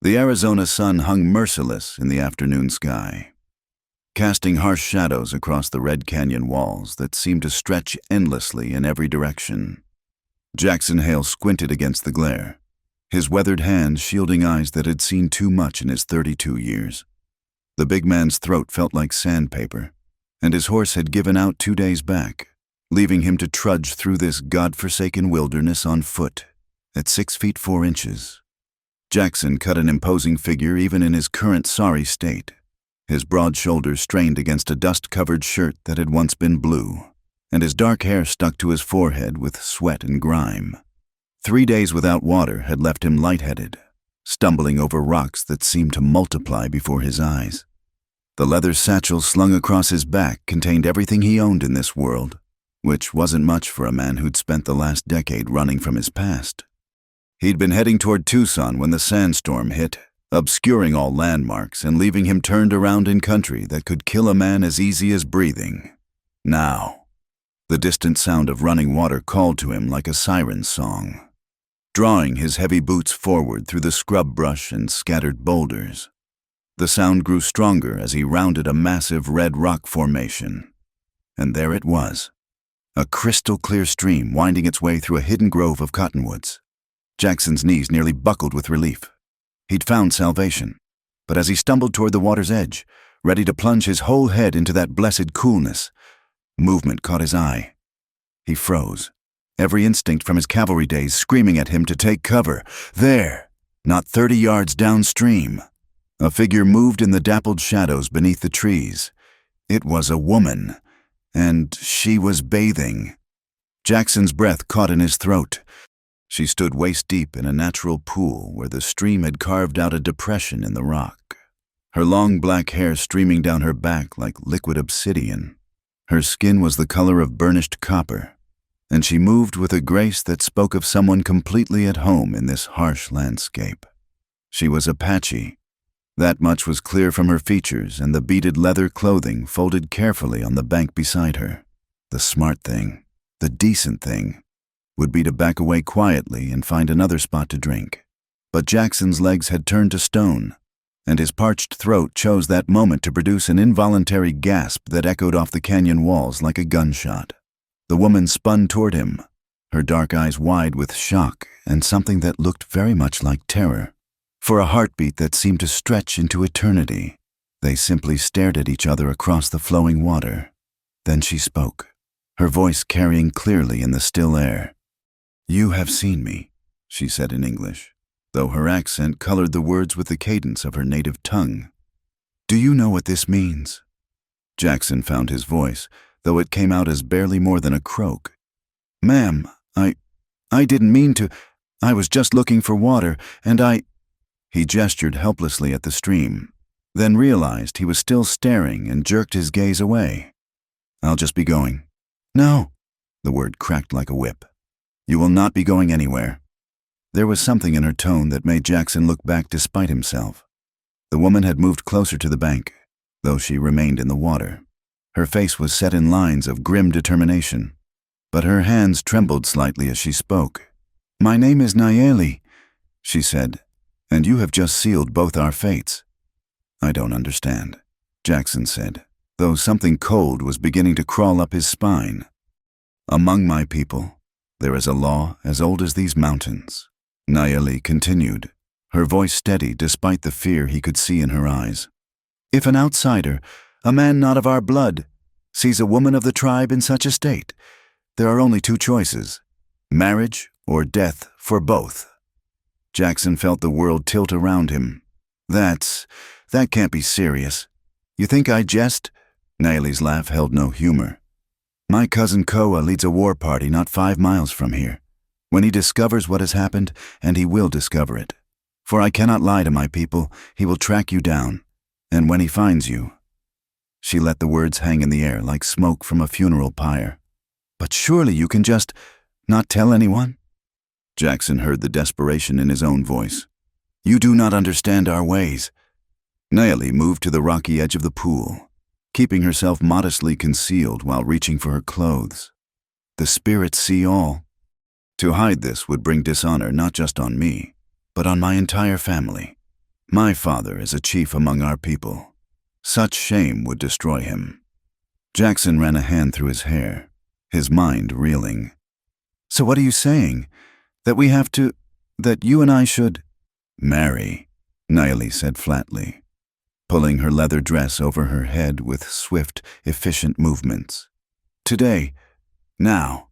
The Arizona sun hung merciless in the afternoon sky, casting harsh shadows across the red canyon walls that seemed to stretch endlessly in every direction. Jackson Hale squinted against the glare, his weathered hands shielding eyes that had seen too much in his 32 years. The big man's throat felt like sandpaper, and his horse had given out 2 days back, leaving him to trudge through this godforsaken wilderness on foot at 6 feet 4 inches. Jackson cut an imposing figure even in his current sorry state, his broad shoulders strained against a dust-covered shirt that had once been blue, and his dark hair stuck to his forehead with sweat and grime. 3 days without water had left him lightheaded, stumbling over rocks that seemed to multiply before his eyes. The leather satchel slung across his back contained everything he owned in this world, which wasn't much for a man who'd spent the last decade running from his past. He'd been heading toward Tucson when the sandstorm hit, obscuring all landmarks and leaving him turned around in country that could kill a man as easy as breathing. Now, the distant sound of running water called to him like a siren's song, drawing his heavy boots forward through the scrub brush and scattered boulders. The sound grew stronger as he rounded a massive red rock formation. And there it was, a crystal-clear stream winding its way through a hidden grove of cottonwoods. Jackson's knees nearly buckled with relief. He'd found salvation, but as he stumbled toward the water's edge, ready to plunge his whole head into that blessed coolness, movement caught his eye. He froze, every instinct from his cavalry days screaming at him to take cover. There, not 30 yards downstream, a figure moved in the dappled shadows beneath the trees. It was a woman, and she was bathing. Jackson's breath caught in his throat. She stood waist-deep in a natural pool where the stream had carved out a depression in the rock, her long black hair streaming down her back like liquid obsidian. Her skin was the color of burnished copper, and she moved with a grace that spoke of someone completely at home in this harsh landscape. She was Apache. That much was clear from her features and the beaded leather clothing folded carefully on the bank beside her. The smart thing, the decent thing, would be to back away quietly and find another spot to drink. But Jackson's legs had turned to stone, and his parched throat chose that moment to produce an involuntary gasp that echoed off the canyon walls like a gunshot. The woman spun toward him, her dark eyes wide with shock and something that looked very much like terror. For a heartbeat that seemed to stretch into eternity, they simply stared at each other across the flowing water. Then she spoke, her voice carrying clearly in the still air. "You have seen me," she said in English, though her accent colored the words with the cadence of her native tongue. "Do you know what this means?" Jackson found his voice, though it came out as barely more than a croak. "Ma'am, I didn't mean to. I was just looking for water, and He gestured helplessly at the stream, then realized he was still staring and jerked his gaze away. "I'll just be going." "No," the word cracked like a whip. "You will not be going anywhere." There was something in her tone that made Jackson look back despite himself. The woman had moved closer to the bank, though she remained in the water. Her face was set in lines of grim determination, but her hands trembled slightly as she spoke. "My name is Nayeli," she said, "and you have just sealed both our fates." "I don't understand," Jackson said, though something cold was beginning to crawl up his spine. "Among my people, there is a law as old as these mountains," Nayeli continued, her voice steady despite the fear he could see in her eyes. "If an outsider, a man not of our blood, sees a woman of the tribe in such a state, there are only 2 choices, marriage or death for both." Jackson felt the world tilt around him. That can't be serious. You think I jest?" Nayeli's laugh held no humor. "My cousin Koa leads a war party not 5 miles from here. When he discovers what has happened, and he will discover it, for I cannot lie to my people, he will track you down, and when he finds you—" She let the words hang in the air like smoke from a funeral pyre. "But surely you can just not tell anyone?" Jackson heard the desperation in his own voice. "You do not understand our ways." Nayeli moved to the rocky edge of the pool, keeping herself modestly concealed while reaching for her clothes. "The spirits see all. To hide this would bring dishonor not just on me, but on my entire family. My father is a chief among our people. Such shame would destroy him." Jackson ran a hand through his hair, his mind reeling. "So what are you saying? That you and I should—" "Marry," Nayeli said flatly, pulling her leather dress over her head with swift, efficient movements. "Today, now,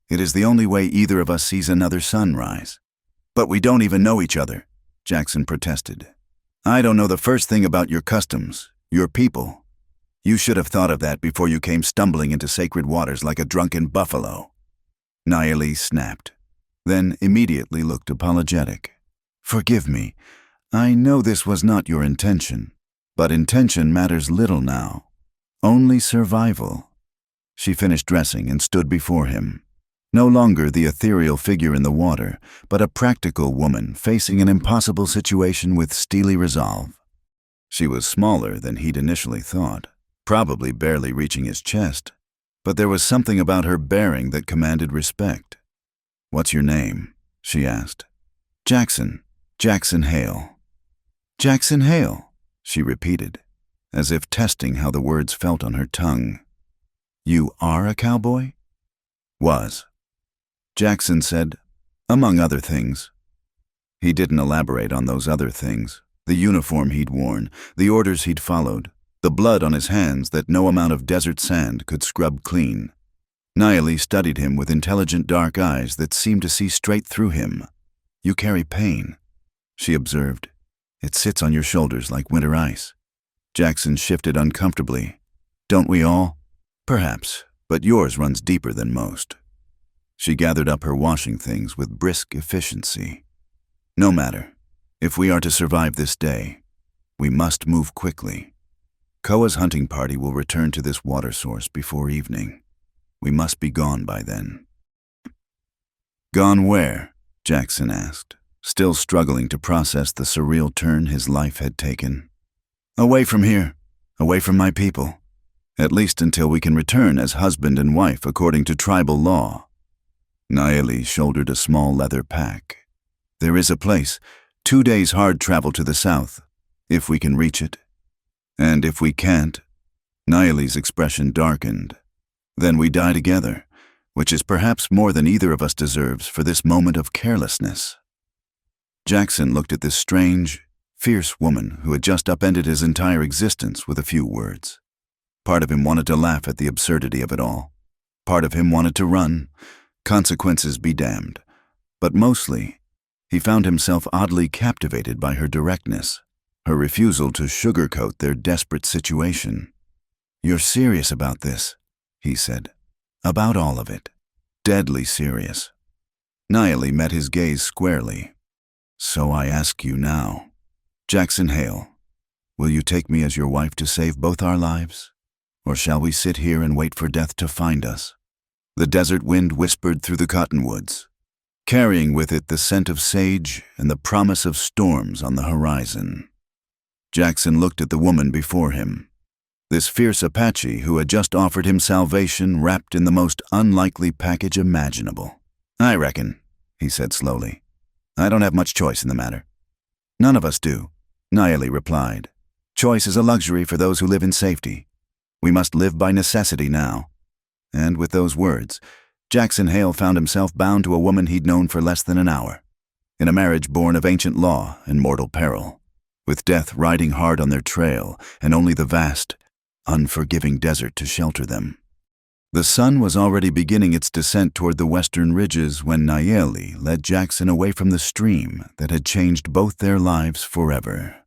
it is the only way either of us sees another sunrise." "But we don't even know each other," Jackson protested. "I don't know the first thing about your customs, your people. You should have thought of that before you came stumbling into sacred waters like a drunken buffalo." Nayeli snapped, then immediately looked apologetic. "Forgive me. I know this was not your intention, but intention matters little now. Only survival." She finished dressing and stood before him. No longer the ethereal figure in the water, but a practical woman facing an impossible situation with steely resolve. She was smaller than he'd initially thought, probably barely reaching his chest, but there was something about her bearing that commanded respect. "What's your name?" she asked. Jackson Hale." "Jackson Hale," she repeated, as if testing how the words felt on her tongue. "You are a cowboy?" "Was," Jackson said, "among other things." He didn't elaborate on those other things, the uniform he'd worn, the orders he'd followed, the blood on his hands that no amount of desert sand could scrub clean. Nayeli studied him with intelligent dark eyes that seemed to see straight through him. "You carry pain," she observed. "It sits on your shoulders like winter ice." Jackson shifted uncomfortably. "Don't we all?" "Perhaps, but yours runs deeper than most." She gathered up her washing things with brisk efficiency. "No matter. If we are to survive this day, we must move quickly. Koa's hunting party will return to this water source before evening. We must be gone by then." "Gone where?" Jackson asked, still struggling to process the surreal turn his life had taken. "Away from here, away from my people. At least until we can return as husband and wife according to tribal law." Nayeli shouldered a small leather pack. "There is a place, 2 days hard travel to the south, if we can reach it. And if we can't," Nayeli's expression darkened, "then we die together, which is perhaps more than either of us deserves for this moment of carelessness." Jackson looked at this strange, fierce woman who had just upended his entire existence with a few words. Part of him wanted to laugh at the absurdity of it all. Part of him wanted to run, consequences be damned. But mostly, he found himself oddly captivated by her directness, her refusal to sugarcoat their desperate situation. "You're serious about this," he said. "About all of it. Deadly serious." Nayeli met his gaze squarely. "So I ask you now, Jackson Hale, will you take me as your wife to save both our lives? Or shall we sit here and wait for death to find us?" The desert wind whispered through the cottonwoods, carrying with it the scent of sage and the promise of storms on the horizon. Jackson looked at the woman before him, this fierce Apache who had just offered him salvation wrapped in the most unlikely package imaginable. "I reckon," he said slowly, "I don't have much choice in the matter." "None of us do," Nayeli replied. "Choice is a luxury for those who live in safety. We must live by necessity now." And with those words, Jackson Hale found himself bound to a woman he'd known for less than an hour, in a marriage born of ancient law and mortal peril, with death riding hard on their trail and only the vast, unforgiving desert to shelter them. The sun was already beginning its descent toward the western ridges when Nayeli led Jackson away from the stream that had changed both their lives forever.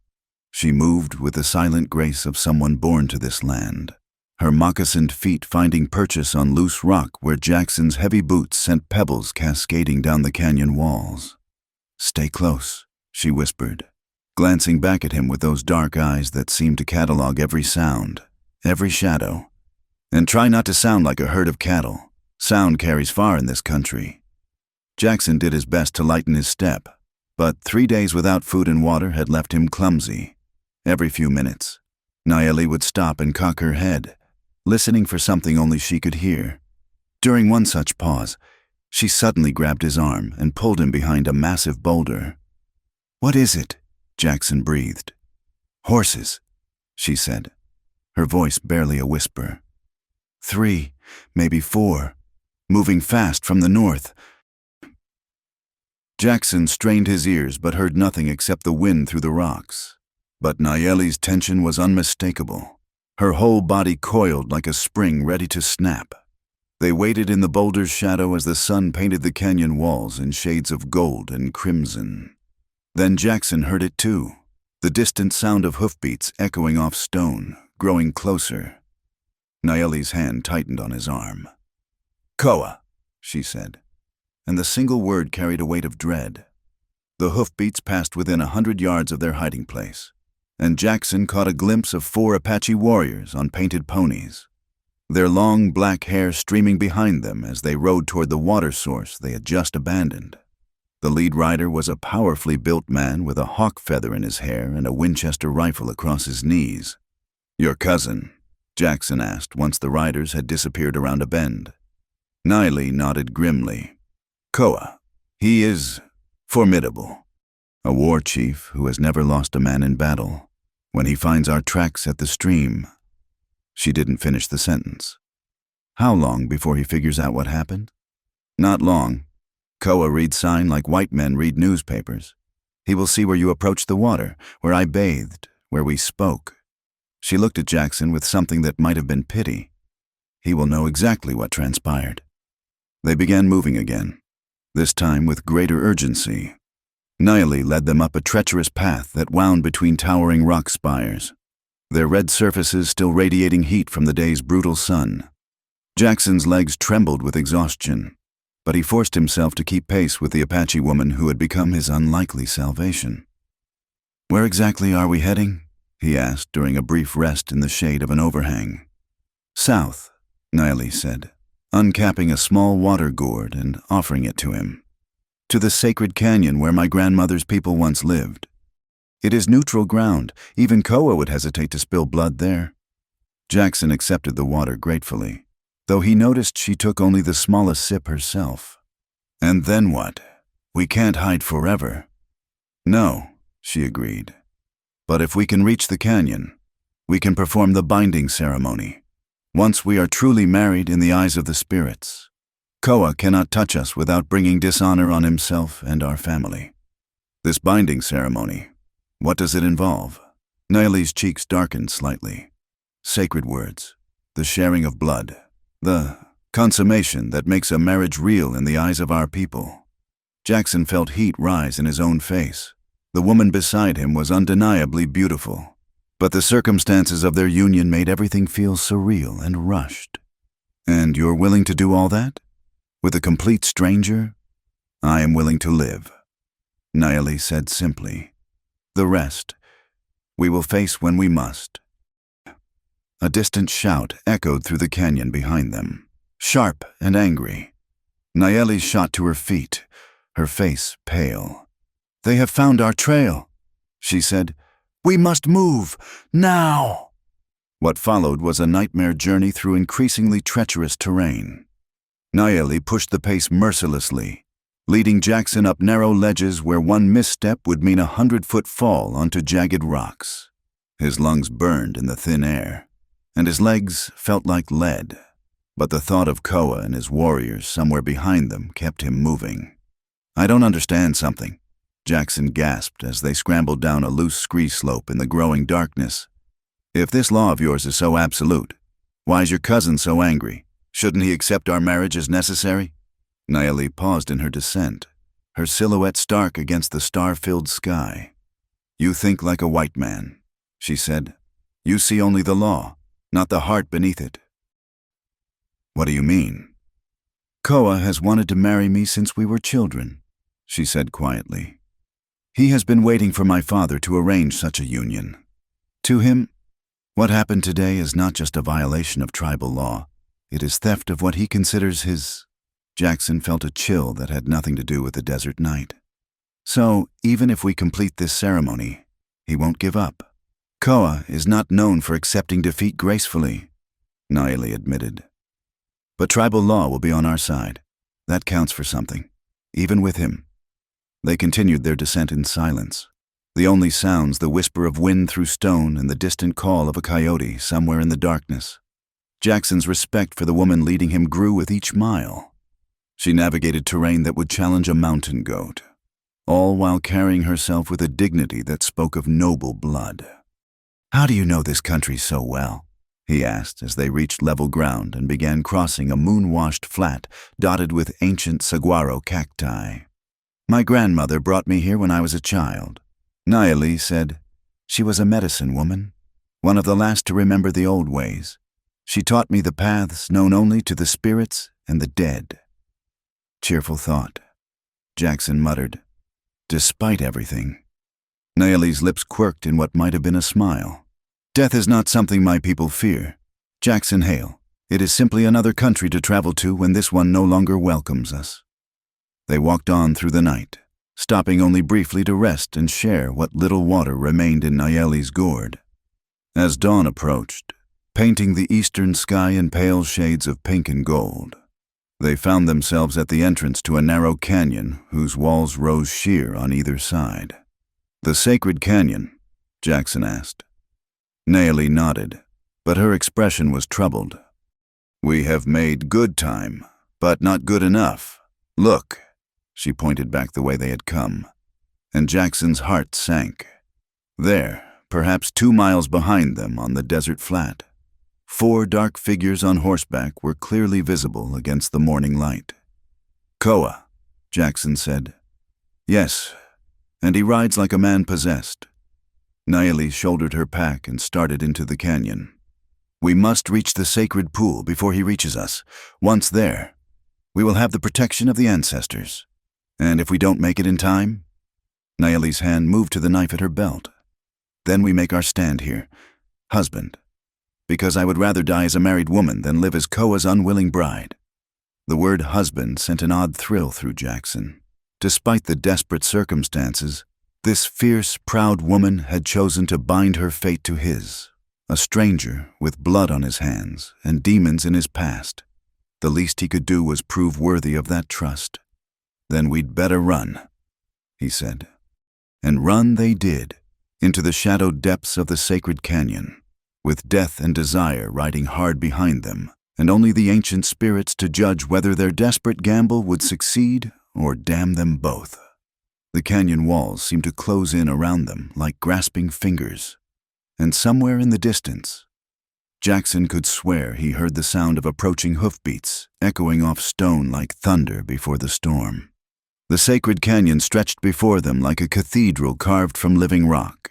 She moved with the silent grace of someone born to this land, her moccasined feet finding purchase on loose rock where Jackson's heavy boots sent pebbles cascading down the canyon walls. "Stay close," she whispered, glancing back at him with those dark eyes that seemed to catalog every sound, every shadow. "And try not to sound like a herd of cattle. Sound carries far in this country." Jackson did his best to lighten his step, but 3 days without food and water had left him clumsy. Every few minutes, Nayeli would stop and cock her head, listening for something only she could hear. During one such pause, she suddenly grabbed his arm and pulled him behind a massive boulder. "What is it?" Jackson breathed. "Horses," she said, her voice barely a whisper. "3, maybe 4, moving fast from the north." Jackson strained his ears but heard nothing except the wind through the rocks. But Nayeli's tension was unmistakable. Her whole body coiled like a spring ready to snap. They waited in the boulder's shadow as the sun painted the canyon walls in shades of gold and crimson. Then Jackson heard it too, the distant sound of hoofbeats echoing off stone, growing closer. Nayeli's hand tightened on his arm. "Koa," she said, and the single word carried a weight of dread. The hoofbeats passed within 100 yards of their hiding place, and Jackson caught a glimpse of 4 Apache warriors on painted ponies, their long black hair streaming behind them as they rode toward the water source they had just abandoned. The lead rider was a powerfully built man with a hawk feather in his hair and a Winchester rifle across his knees. "Your cousin?" Jackson asked once the riders had disappeared around a bend. Nayeli nodded grimly. "Koa. He is formidable. A war chief who has never lost a man in battle. When he finds our tracks at the stream..." She didn't finish the sentence. "How long before he figures out what happened?" "Not long. Koa reads sign like white men read newspapers. He will see where you approached the water, where I bathed, where we spoke." She looked at Jackson with something that might have been pity. "He will know exactly what transpired." They began moving again, this time with greater urgency. Nayeli led them up a treacherous path that wound between towering rock spires, their red surfaces still radiating heat from the day's brutal sun. Jackson's legs trembled with exhaustion, but he forced himself to keep pace with the Apache woman who had become his unlikely salvation. "Where exactly are we heading?" he asked during a brief rest in the shade of an overhang. "South," Nayeli said, uncapping a small water gourd and offering it to him. "To the sacred canyon where my grandmother's people once lived. It is neutral ground. Even Koa would hesitate to spill blood there." Jackson accepted the water gratefully, though he noticed she took only the smallest sip herself. "And then what? We can't hide forever." "No," she agreed. "But if we can reach the canyon, we can perform the binding ceremony. Once we are truly married in the eyes of the spirits, Koa cannot touch us without bringing dishonor on himself and our family. This binding ceremony, what does it involve?" Nayeli's cheeks darkened slightly. "Sacred words, the sharing of blood, the consummation that makes a marriage real in the eyes of our people." Jackson felt heat rise in his own face. The woman beside him was undeniably beautiful, but the circumstances of their union made everything feel surreal and rushed. "And you're willing to do all that? With a complete stranger?" "I am willing to live," Nayeli said simply. "The rest, we will face when we must." A distant shout echoed through the canyon behind them, sharp and angry. Nayeli shot to her feet, her face pale. "They have found our trail," she said. "We must move, now!" What followed was a nightmare journey through increasingly treacherous terrain. Nayeli pushed the pace mercilessly, leading Jackson up narrow ledges where one misstep would mean a 100-foot fall onto jagged rocks. His lungs burned in the thin air, and his legs felt like lead, but the thought of Koa and his warriors somewhere behind them kept him moving. "I don't understand something," Jackson gasped as they scrambled down a loose scree slope in the growing darkness. "If this law of yours is so absolute, why is your cousin so angry? Shouldn't he accept our marriage as necessary?" Nayeli paused in her descent, her silhouette stark against the star-filled sky. "You think like a white man," she said. "You see only the law, not the heart beneath it." "What do you mean?" "Koa has wanted to marry me since we were children," she said quietly. "He has been waiting for my father to arrange such a union. To him, what happened today is not just a violation of tribal law. It is theft of what he considers his..." Jackson felt a chill that had nothing to do with the desert night. "So, even if we complete this ceremony, he won't give up. Koa is not known for accepting defeat gracefully," Nayeli admitted. "But tribal law will be on our side. That counts for something, even with him." They continued their descent in silence, The only sounds the whisper of wind through stone and the distant call of a coyote somewhere in the darkness. Jackson's respect for the woman leading him grew with each mile. She navigated terrain that would challenge a mountain goat, all while carrying herself with a dignity that spoke of noble blood. "How do you know this country so well?" he asked as they reached level ground and began crossing a moon-washed flat dotted with ancient saguaro cacti. "My grandmother brought me here when I was a child," Nayeli said. "She was a medicine woman, one of the last to remember the old ways. She taught me the paths known only to the spirits and the dead." Cheerful thought, Jackson muttered. Despite everything. Nayeli's lips quirked in what might have been a smile. "Death is not something my people fear. Jackson Hale, it is simply another country to travel to when this one no longer welcomes us." They walked on through the night, stopping only briefly to rest and share what little water remained in Nayeli's gourd. As dawn approached, painting the eastern sky in pale shades of pink and gold, they found themselves at the entrance to a narrow canyon whose walls rose sheer on either side. "The sacred canyon?" Jackson asked. Nayeli nodded, but her expression was troubled. "We have made good time, but not good enough. Look." She pointed back the way they had come, and Jackson's heart sank. There, perhaps 2 miles behind them on the desert flat, 4 dark figures on horseback were clearly visible against the morning light. "Koa," Jackson said. "Yes, and he rides like a man possessed." Nayeli shouldered her pack and started into the canyon. "We must reach the sacred pool before he reaches us. Once there, we will have the protection of the ancestors. And if we don't make it in time?" Nayeli's hand moved to the knife at her belt. "Then we make our stand here, husband, because I would rather die as a married woman than live as Koa's unwilling bride." The word husband sent an odd thrill through Jackson. Despite the desperate circumstances, this fierce, proud woman had chosen to bind her fate to his, a stranger with blood on his hands and demons in his past. The least he could do was prove worthy of that trust. "Then we'd better run," he said. And run they did, into the shadowed depths of the sacred canyon, with death and desire riding hard behind them, and only the ancient spirits to judge whether their desperate gamble would succeed or damn them both. The canyon walls seemed to close in around them like grasping fingers, and somewhere in the distance, Jackson could swear he heard the sound of approaching hoofbeats echoing off stone like thunder before the storm. The sacred canyon stretched before them like a cathedral carved from living rock,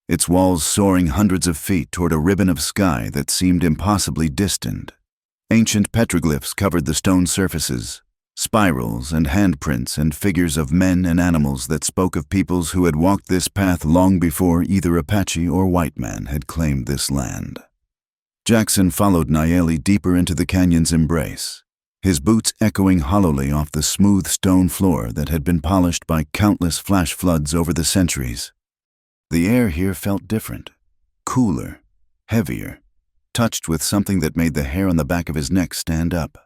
its walls soaring hundreds of feet toward a ribbon of sky that seemed impossibly distant. Ancient petroglyphs covered the stone surfaces, spirals and handprints and figures of men and animals that spoke of peoples who had walked this path long before either Apache or white man had claimed this land. Jackson followed Nayeli deeper into the canyon's embrace, his boots echoing hollowly off the smooth stone floor that had been polished by countless flash floods over the centuries. The air here felt different, cooler, heavier, touched with something that made the hair on the back of his neck stand up.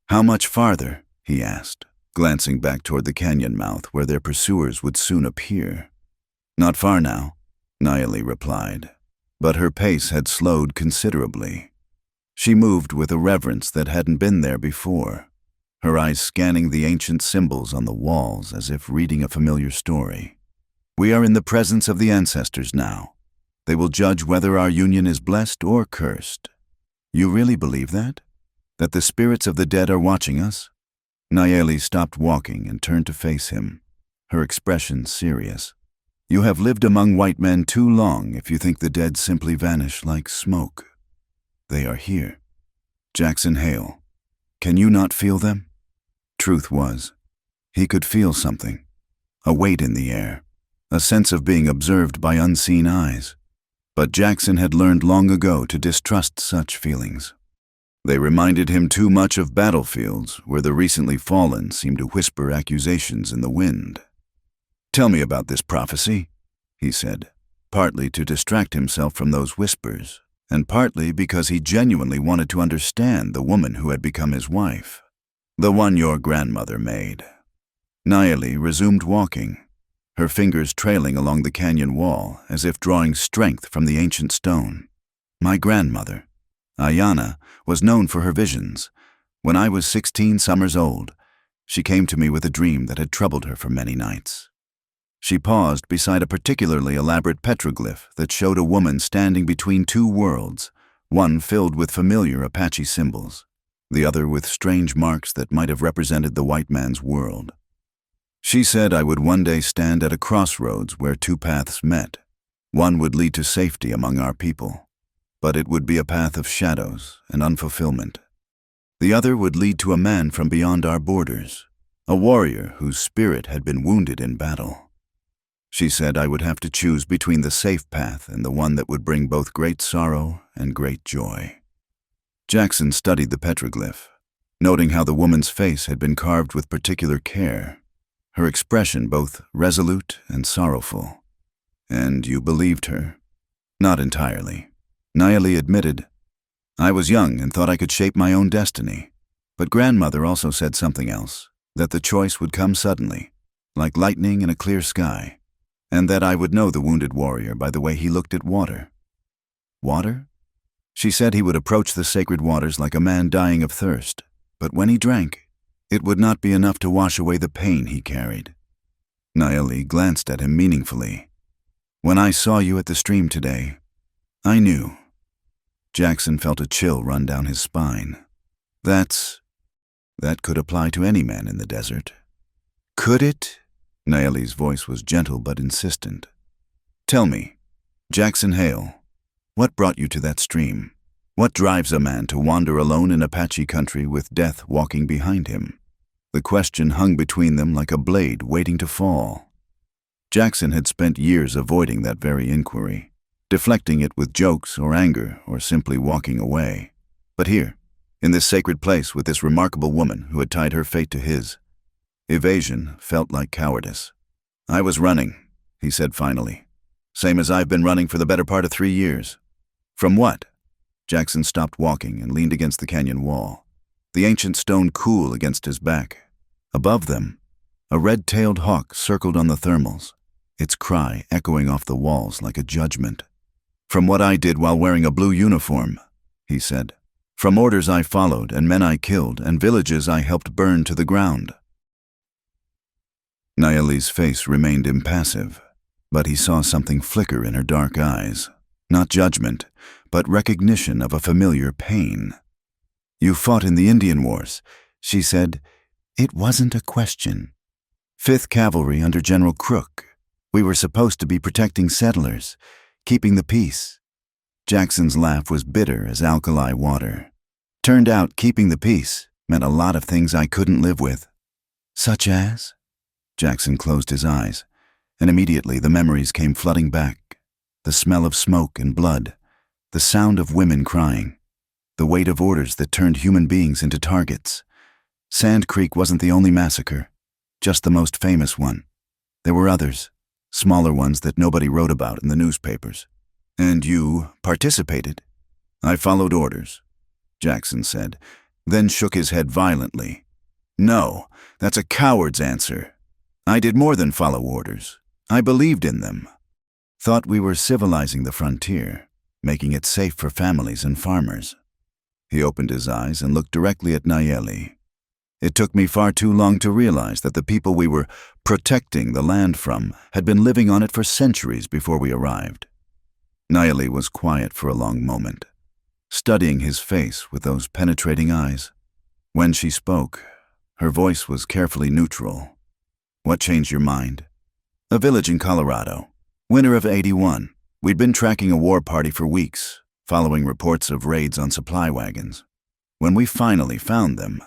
"How much farther?" he asked, glancing back toward the canyon mouth where their pursuers would soon appear. "Not far now," Nayeli replied, but her pace had slowed considerably. She moved with a reverence that hadn't been there before, her eyes scanning the ancient symbols on the walls as if reading a familiar story. "We are in the presence of the ancestors now. They will judge whether our union is blessed or cursed." "You really believe that? That the spirits of the dead are watching us?" Nayeli stopped walking and turned to face him, her expression serious. "You have lived among white men too long if you think the dead simply vanish like smoke. They are here. Jackson Hale, can you not feel them?" Truth was, he could feel something, a weight in the air, a sense of being observed by unseen eyes. But Jackson had learned long ago to distrust such feelings. They reminded him too much of battlefields where the recently fallen seemed to whisper accusations in the wind. "Tell me about this prophecy," he said, partly to distract himself from those whispers, and partly because he genuinely wanted to understand the woman who had become his wife. "The one your grandmother made." Nayeli resumed walking, her fingers trailing along the canyon wall as if drawing strength from the ancient stone. My grandmother, Ayana, was known for her visions. When I was 16 summers old, she came to me with a dream that had troubled her for many nights. She paused beside a particularly elaborate petroglyph that showed a woman standing between two worlds, one filled with familiar Apache symbols, the other with strange marks that might have represented the white man's world. She said I would one day stand at a crossroads where two paths met. One would lead to safety among our people, but it would be a path of shadows and unfulfillment. The other would lead to a man from beyond our borders, a warrior whose spirit had been wounded in battle. She said I would have to choose between the safe path and the one that would bring both great sorrow and great joy. Jackson studied the petroglyph, noting how the woman's face had been carved with particular care, her expression both resolute and sorrowful. And you believed her? Not entirely. Nayeli admitted. I was young and thought I could shape my own destiny. But grandmother also said something else, that the choice would come suddenly, like lightning in a clear sky, and that I would know the wounded warrior by the way he looked at water. Water? She said he would approach the sacred waters like a man dying of thirst, but when he drank, it would not be enough to wash away the pain he carried. Nayeli glanced at him meaningfully. When I saw you at the stream today, I knew. Jackson felt a chill run down his spine. That could apply to any man in the desert. Could it? Nayeli's voice was gentle but insistent. Tell me, Jackson Hale, what brought you to that stream? What drives a man to wander alone in Apache country with death walking behind him? The question hung between them like a blade waiting to fall. Jackson had spent years avoiding that very inquiry, deflecting it with jokes or anger or simply walking away. But here, in this sacred place with this remarkable woman who had tied her fate to his, evasion felt like cowardice. I was running, he said finally. Same as I've been running for the better part of 3 years. From what? Jackson stopped walking and leaned against the canyon wall, the ancient stone cool against his back. Above them, a red-tailed hawk circled on the thermals, its cry echoing off the walls like a judgment. From what I did while wearing a blue uniform, he said. From orders I followed and men I killed and villages I helped burn to the ground. Nayeli's face remained impassive, but he saw something flicker in her dark eyes. Not judgment, but recognition of a familiar pain. You fought in the Indian Wars, she said. It wasn't a question. 5th Cavalry under General Crook. We were supposed to be protecting settlers, keeping the peace. Jackson's laugh was bitter as alkali water. Turned out keeping the peace meant a lot of things I couldn't live with. Such as? Jackson closed his eyes, and immediately the memories came flooding back. The smell of smoke and blood, the sound of women crying, the weight of orders that turned human beings into targets. Sand Creek wasn't the only massacre, just the most famous one. There were others, smaller ones that nobody wrote about in the newspapers. And you participated? I followed orders, Jackson said, then shook his head violently. No, that's a coward's answer. I did more than follow orders. I believed in them. Thought we were civilizing the frontier, making it safe for families and farmers. He opened his eyes and looked directly at Nayeli. It took me far too long to realize that the people we were protecting the land from had been living on it for centuries before we arrived. Nayeli was quiet for a long moment, studying his face with those penetrating eyes. When she spoke, her voice was carefully neutral. What changed your mind? A village in Colorado. Winter of '81. We'd been tracking a war party for weeks, following reports of raids on supply wagons. When we finally found them,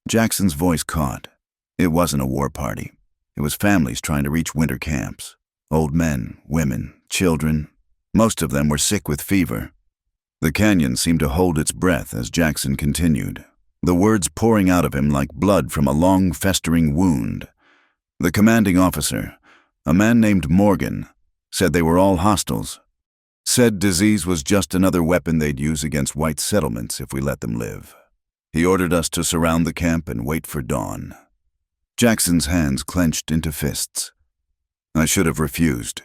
Jackson's voice caught. It wasn't a war party. It was families trying to reach winter camps. Old men, women, children. Most of them were sick with fever. The canyon seemed to hold its breath as Jackson continued, the words pouring out of him like blood from a long, festering wound. The commanding officer, a man named Morgan, said they were all hostiles. Said disease was just another weapon they'd use against white settlements if we let them live. He ordered us to surround the camp and wait for dawn. Jackson's hands clenched into fists. I should have refused.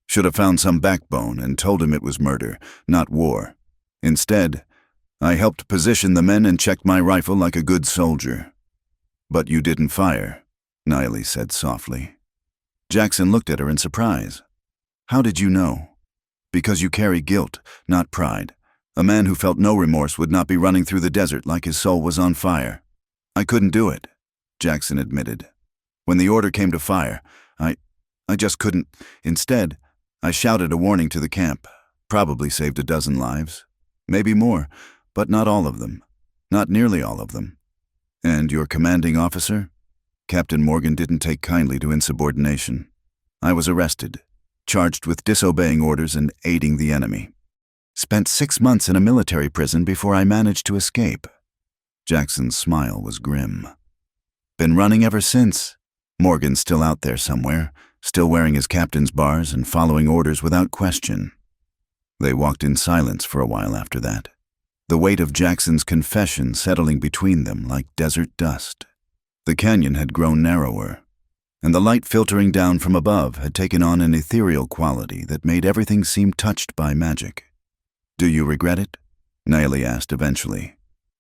Should have found some backbone and told him it was murder, not war. Instead, I helped position the men and checked my rifle like a good soldier. But you didn't fire, Niley said softly. Jackson looked at her in surprise. How did you know? Because you carry guilt, not pride. A man who felt no remorse would not be running through the desert like his soul was on fire. I couldn't do it, Jackson admitted. When the order came to fire, I just couldn't. Instead, I shouted a warning to the camp. Probably saved a dozen lives. Maybe more, but not all of them. Not nearly all of them. And your commanding officer? Captain Morgan didn't take kindly to insubordination. I was arrested, charged with disobeying orders and aiding the enemy. Spent 6 months in a military prison before I managed to escape. Jackson's smile was grim. Been running ever since. Morgan's still out there somewhere, still wearing his captain's bars and following orders without question. They walked in silence for a while after that, the weight of Jackson's confession settling between them like desert dust. The canyon had grown narrower, and the light filtering down from above had taken on an ethereal quality that made everything seem touched by magic. Do you regret it? Niley asked eventually.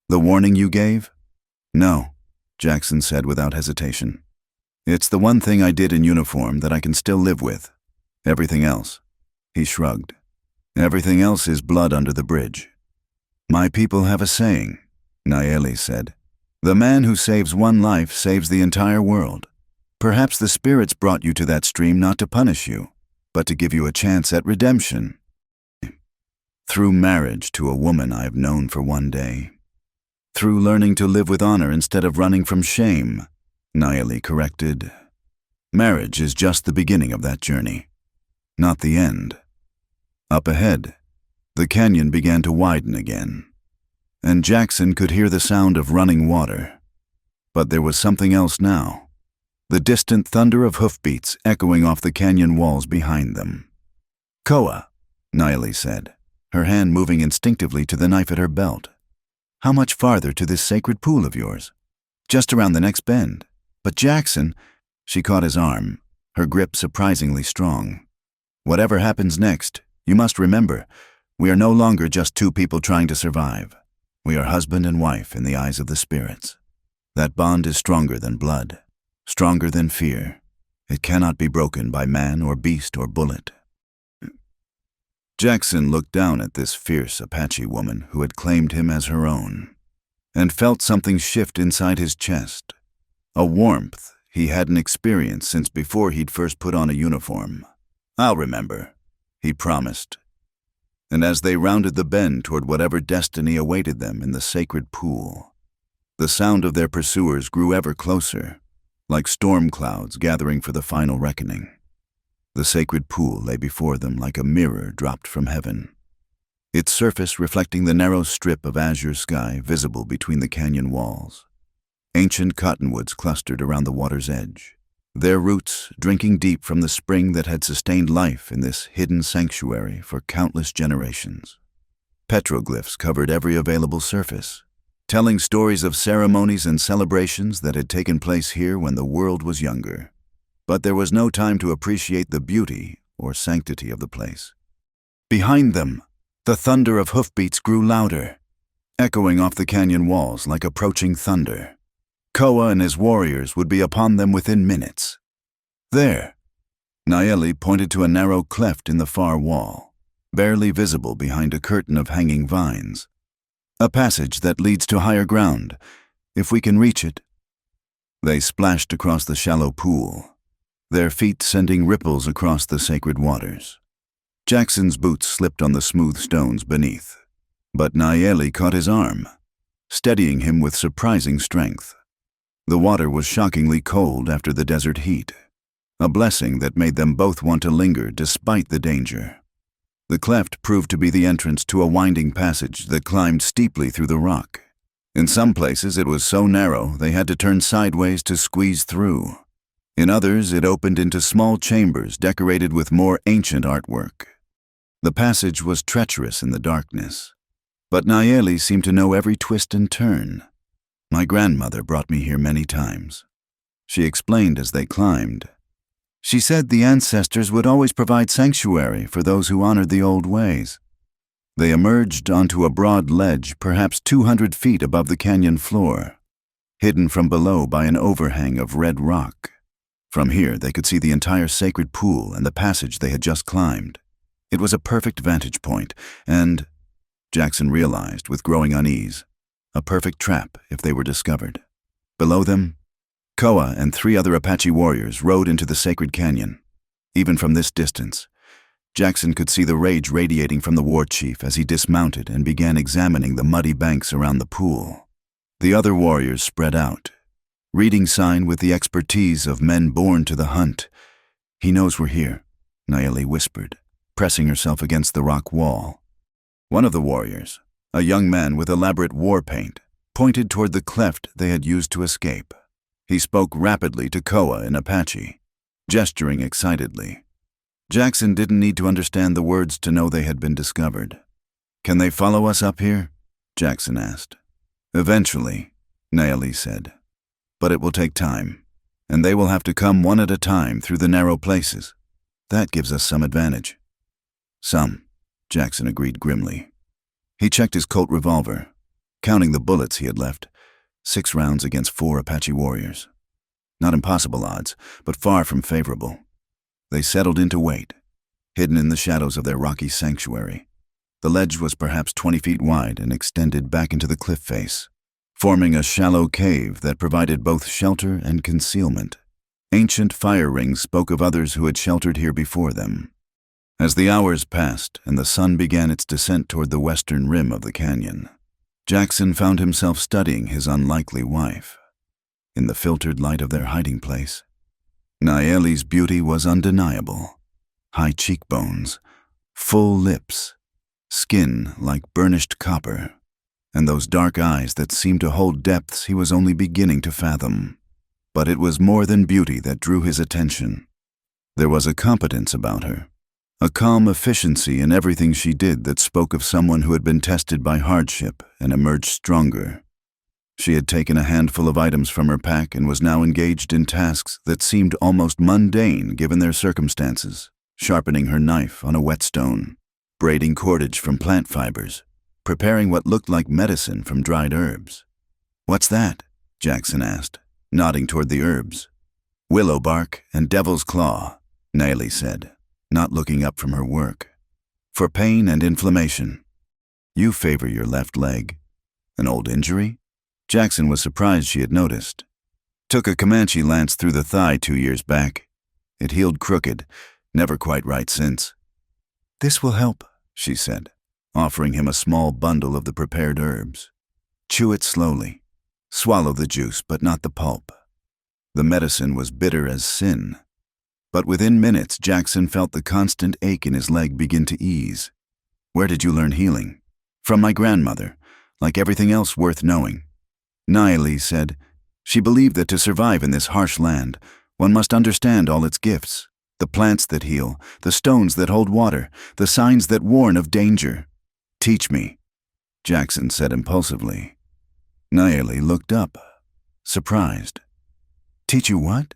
The warning you gave? No, Jackson said without hesitation. It's the one thing I did in uniform that I can still live with. Everything else, he shrugged. Everything else is blood under the bridge. My people have a saying, Nayeli said. The man who saves one life saves the entire world. Perhaps the spirits brought you to that stream not to punish you, but to give you a chance at redemption. Through marriage to a woman I have known for one day. Through learning to live with honor instead of running from shame, Nayeli corrected. Marriage is just the beginning of that journey, not the end. Up ahead, the canyon began to widen again, and Jackson could hear the sound of running water. But there was something else now, the distant thunder of hoofbeats echoing off the canyon walls behind them. Koa, Niley said, her hand moving instinctively to the knife at her belt. How much farther to this sacred pool of yours? Just around the next bend. But Jackson, she caught his arm, her grip surprisingly strong. Whatever happens next, you must remember, we are no longer just two people trying to survive. We are husband and wife in the eyes of the spirits. That bond is stronger than blood, stronger than fear. It cannot be broken by man or beast or bullet. Jackson looked down at this fierce Apache woman who had claimed him as her own, and felt something shift inside his chest, a warmth he hadn't experienced since before he'd first put on a uniform. I'll remember, he promised. And as they rounded the bend toward whatever destiny awaited them in the sacred pool, the sound of their pursuers grew ever closer, like storm clouds gathering for the final reckoning. The sacred pool lay before them like a mirror dropped from heaven, its surface reflecting the narrow strip of azure sky visible between the canyon walls. Ancient cottonwoods clustered around the water's edge, their roots drinking deep from the spring that had sustained life in this hidden sanctuary for countless generations. Petroglyphs covered every available surface, telling stories of ceremonies and celebrations that had taken place here when the world was younger. But there was no time to appreciate the beauty or sanctity of the place. Behind them, the thunder of hoofbeats grew louder, echoing off the canyon walls like approaching thunder. Koa and his warriors would be upon them within minutes. There, Nayeli pointed to a narrow cleft in the far wall, barely visible behind a curtain of hanging vines. A passage that leads to higher ground, if we can reach it. They splashed across the shallow pool, their feet sending ripples across the sacred waters. Jackson's boots slipped on the smooth stones beneath, but Nayeli caught his arm, steadying him with surprising strength. The water was shockingly cold after the desert heat, a blessing that made them both want to linger despite the danger. The cleft proved to be the entrance to a winding passage that climbed steeply through the rock. In some places it was so narrow they had to turn sideways to squeeze through. In others it opened into small chambers decorated with more ancient artwork. The passage was treacherous in the darkness, but Nayeli seemed to know every twist and turn. My grandmother brought me here many times, she explained as they climbed. She said the ancestors would always provide sanctuary for those who honored the old ways. They emerged onto a broad ledge perhaps 200 feet above the canyon floor, hidden from below by an overhang of red rock. From here, they could see the entire sacred pool and the passage they had just climbed. It was a perfect vantage point, and, Jackson realized with growing unease, a perfect trap if they were discovered. Below them, Koa and 3 other Apache warriors rode into the sacred canyon. Even from this distance, Jackson could see the rage radiating from the war chief as he dismounted and began examining the muddy banks around the pool. The other warriors spread out, reading sign with the expertise of men born to the hunt. "He knows we're here," Nayeli whispered, pressing herself against the rock wall. One of the warriors, a young man with elaborate war paint, pointed toward the cleft they had used to escape. He spoke rapidly to Koa in Apache, gesturing excitedly. Jackson didn't need to understand the words to know they had been discovered. "Can they follow us up here?" Jackson asked. "Eventually," Nayeli said. "But it will take time, and they will have to come one at a time through the narrow places. That gives us some advantage." "Some," Jackson agreed grimly. He checked his Colt revolver, counting the bullets he had left, 6 rounds against 4 Apache warriors. Not impossible odds, but far from favorable. They settled in to wait, hidden in the shadows of their rocky sanctuary. The ledge was perhaps 20 feet wide and extended back into the cliff face, forming a shallow cave that provided both shelter and concealment. Ancient fire rings spoke of others who had sheltered here before them. As the hours passed and the sun began its descent toward the western rim of the canyon, Jackson found himself studying his unlikely wife. In the filtered light of their hiding place, Nayeli's beauty was undeniable. High cheekbones, full lips, skin like burnished copper, and those dark eyes that seemed to hold depths he was only beginning to fathom. But it was more than beauty that drew his attention. There was a competence about her, a calm efficiency in everything she did that spoke of someone who had been tested by hardship and emerged stronger. She had taken a handful of items from her pack and was now engaged in tasks that seemed almost mundane given their circumstances, sharpening her knife on a whetstone, braiding cordage from plant fibers, preparing what looked like medicine from dried herbs. "What's that?" Jackson asked, nodding toward the herbs. "Willow bark and devil's claw," Nayeli said, not looking up from her work. "For pain and inflammation. You favor your left leg. An old injury?" Jackson was surprised she had noticed. "Took a Comanche lance through the thigh 2 years back. It healed crooked, never quite right since." "This will help," she said, offering him a small bundle of the prepared herbs. "Chew it slowly. Swallow the juice, but not the pulp." The medicine was bitter as sin. But within minutes, Jackson felt the constant ache in his leg begin to ease. "Where did you learn healing?" "From my grandmother, like everything else worth knowing." Nayeli said she believed that to survive in this harsh land, one must understand all its gifts, the plants that heal, the stones that hold water, the signs that warn of danger. "Teach me," Jackson said impulsively. Nayeli looked up, surprised. "Teach you what?"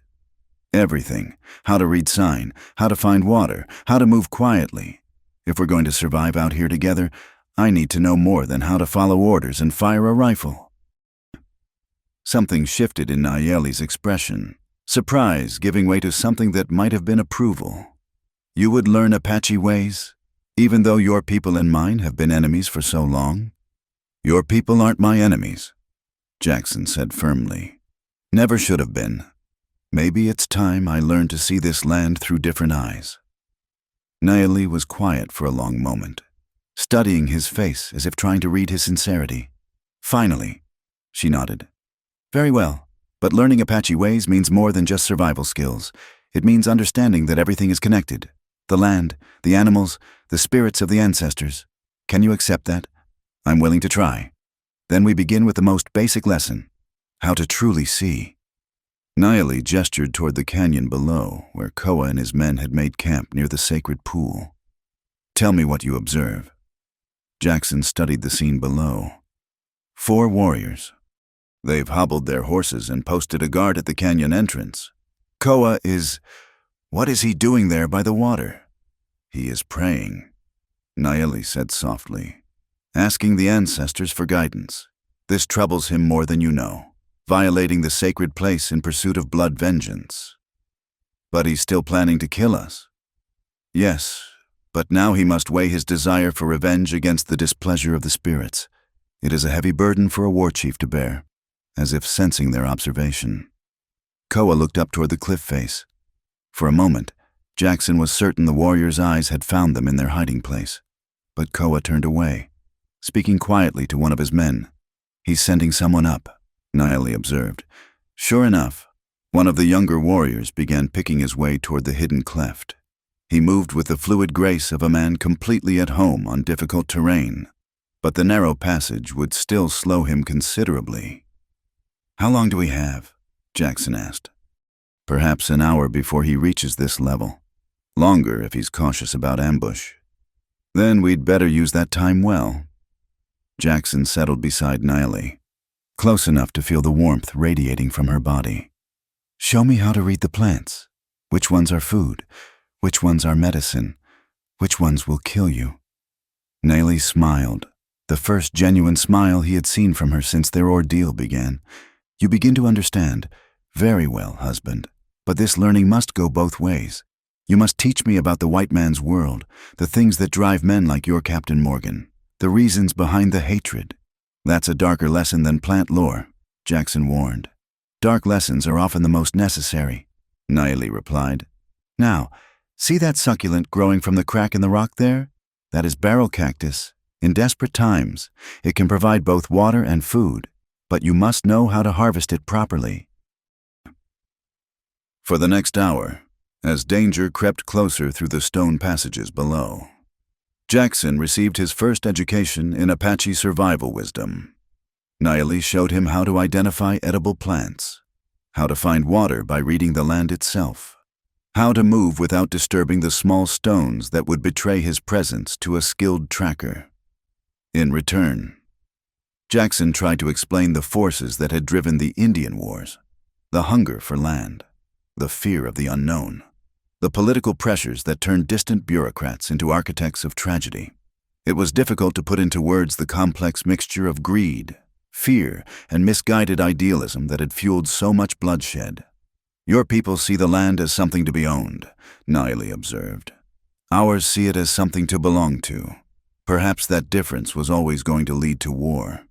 "Everything. How to read sign, how to find water, how to move quietly. If we're going to survive out here together, I need to know more than how to follow orders and fire a rifle." Something shifted in Nayeli's expression, surprise giving way to something that might have been approval. "You would learn Apache ways, even though your people and mine have been enemies for so long?" "Your people aren't my enemies," Jackson said firmly. "Never should have been. Maybe it's time I learned to see this land through different eyes." Nayeli was quiet for a long moment, studying his face as if trying to read his sincerity. Finally, she nodded. "Very well, but learning Apache ways means more than just survival skills. It means understanding that everything is connected. The land, the animals, the spirits of the ancestors. Can you accept that? I'm willing to try. Then we begin with the most basic lesson, how to truly see." Nayeli gestured toward the canyon below, where Koa and his men had made camp near the sacred pool. "Tell me what you observe." Jackson studied the scene below. 4 warriors. They've hobbled their horses and posted a guard at the canyon entrance. Koa is, What is he doing there by the water? He is praying, Naeli said softly, asking the ancestors for guidance. This troubles him more than you know, violating the sacred place in pursuit of blood vengeance. But he's still planning to kill us. Yes, but now he must weigh his desire for revenge against the displeasure of the spirits. It is a heavy burden for a war chief to bear, as if sensing their observation. Koa looked up toward the cliff face. For a moment, Jackson was certain the warrior's eyes had found them in their hiding place. But Koa turned away, speaking quietly to one of his men. He's sending someone up, Naeli observed. Sure enough, one of the younger warriors began picking his way toward the hidden cleft. He moved with the fluid grace of a man completely at home on difficult terrain, but the narrow passage would still slow him considerably. How long do we have? Jackson asked. Perhaps an hour before he reaches this level. Longer if he's cautious about ambush. Then we'd better use that time well. Jackson settled beside Naeli, close enough to feel the warmth radiating from her body. Show me how to read the plants. Which ones are food? Which ones are medicine? Which ones will kill you? Naeli smiled, the first genuine smile he had seen from her since their ordeal began. You begin to understand. Very well, husband. But this learning must go both ways. You must teach me about the white man's world, the things that drive men like your Captain Morgan, the reasons behind the hatred. That's a darker lesson than plant lore, Jackson warned. Dark lessons are often the most necessary, Naeli replied. Now, see that succulent growing from the crack in the rock there? That is barrel cactus. In desperate times, it can provide both water and food, but you must know how to harvest it properly. For the next hour, as danger crept closer through the stone passages below, Jackson received his first education in Apache survival wisdom. Naeli showed him how to identify edible plants, how to find water by reading the land itself, how to move without disturbing the small stones that would betray his presence to a skilled tracker. In return, Jackson tried to explain the forces that had driven the Indian Wars, the hunger for land, the fear of the unknown, the political pressures that turned distant bureaucrats into architects of tragedy. It was difficult to put into words the complex mixture of greed, fear, and misguided idealism that had fueled so much bloodshed. Your people see the land as something to be owned, Naeli observed. Ours see it as something to belong to. Perhaps that difference was always going to lead to war.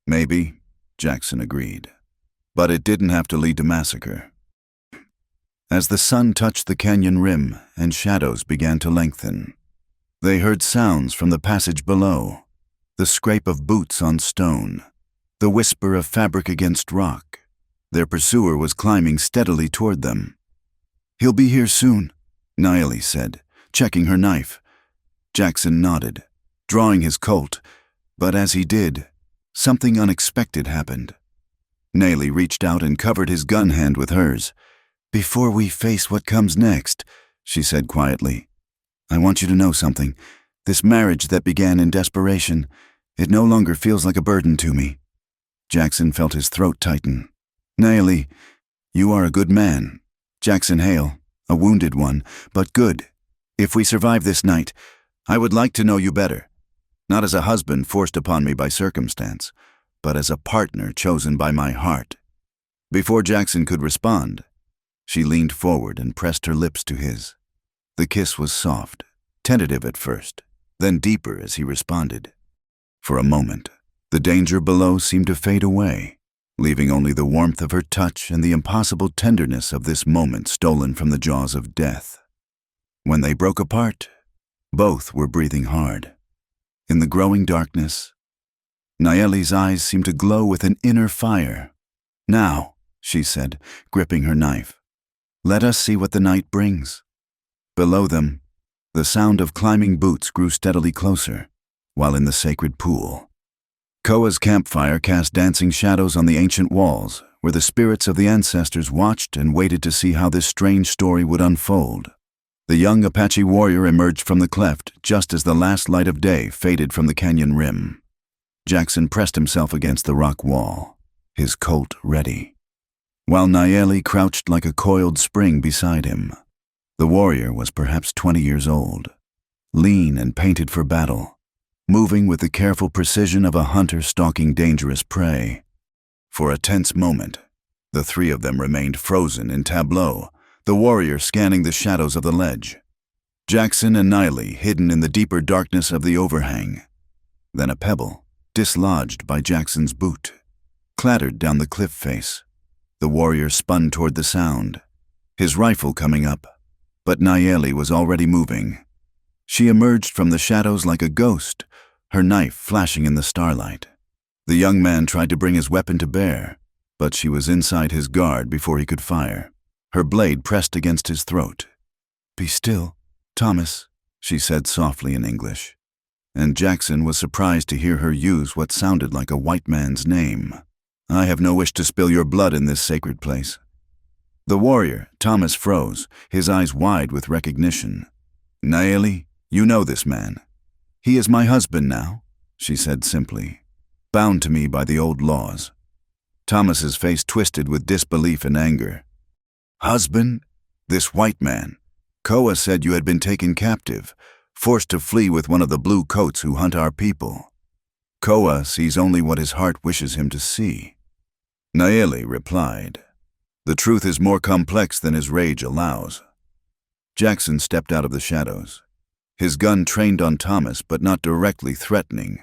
Maybe, Jackson agreed. But it didn't have to lead to massacre. As the sun touched the canyon rim and shadows began to lengthen, they heard sounds from the passage below, the scrape of boots on stone, the whisper of fabric against rock. Their pursuer was climbing steadily toward them. He'll be here soon, Naeli said, checking her knife. Jackson nodded, drawing his Colt, but as he did, something unexpected happened. Naeli reached out and covered his gun hand with hers. Before we face what comes next, she said quietly, I want you to know something. This marriage that began in desperation, it no longer feels like a burden to me. Jackson felt his throat tighten. Naeli, you are a good man. Jackson Hale, a wounded one, but good. If we survive this night, I would like to know you better. Not as a husband forced upon me by circumstance, but as a partner chosen by my heart. Before Jackson could respond, she leaned forward and pressed her lips to his. The kiss was soft, tentative at first, then deeper as he responded. For a moment, the danger below seemed to fade away, leaving only the warmth of her touch and the impossible tenderness of this moment stolen from the jaws of death. When they broke apart, both were breathing hard. In the growing darkness, Naeli's eyes seemed to glow with an inner fire. Now, she said, gripping her knife, let us see what the night brings. Below them, the sound of climbing boots grew steadily closer, while in the sacred pool, Koa's campfire cast dancing shadows on the ancient walls, where the spirits of the ancestors watched and waited to see how this strange story would unfold. The young Apache warrior emerged from the cleft just as the last light of day faded from the canyon rim. Jackson pressed himself against the rock wall, his Colt ready, while Naeli crouched like a coiled spring beside him. The warrior was perhaps 20 years old, lean and painted for battle, moving with the careful precision of a hunter stalking dangerous prey. For a tense moment, the three of them remained frozen in tableau, the warrior scanning the shadows of the ledge, Jackson and Niley hidden in the deeper darkness of the overhang. Then a pebble, dislodged by Jackson's boot, clattered down the cliff face. The warrior spun toward the sound, his rifle coming up, but Nayeli was already moving. She emerged from the shadows like a ghost, her knife flashing in the starlight. The young man tried to bring his weapon to bear, but she was inside his guard before he could fire, her blade pressed against his throat. "Be still, Thomas," she said softly in English, and Jackson was surprised to hear her use what sounded like a white man's name. "I have no wish to spill your blood in this sacred place." The warrior, Thomas, froze, his eyes wide with recognition. "Nayeli, you know this man." "He is my husband now," she said simply, "bound to me by the old laws." Thomas's face twisted with disbelief and anger. "Husband? This white man? Koa said you had been taken captive, forced to flee with one of the blue coats who hunt our people. Koa sees only what his heart wishes him to see." Nayeli replied, "The truth is more complex than his rage allows." Jackson stepped out of the shadows, his gun trained on Thomas but not directly threatening.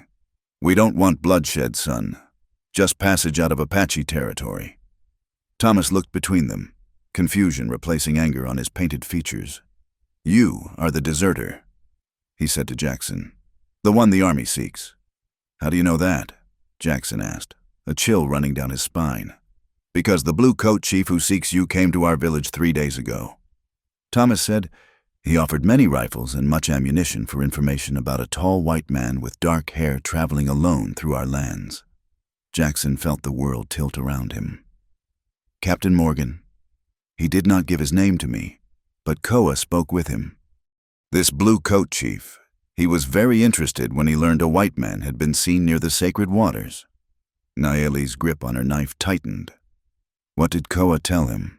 "We don't want bloodshed, son. Just passage out of Apache territory." Thomas looked between them, confusion replacing anger on his painted features. "You are the deserter," he said to Jackson, "the one the army seeks." "How do you know that?" Jackson asked, a chill running down his spine. "Because the blue coat chief who seeks you came to our village 3 days ago." Thomas said he offered many rifles and much ammunition for information about a tall white man with dark hair traveling alone through our lands. Jackson felt the world tilt around him. "Captain Morgan. He did not give his name to me, but Koa spoke with him. This blue coat chief, he was very interested when he learned a white man had been seen near the sacred waters." Nayeli's grip on her knife tightened. "What did Koa tell him?"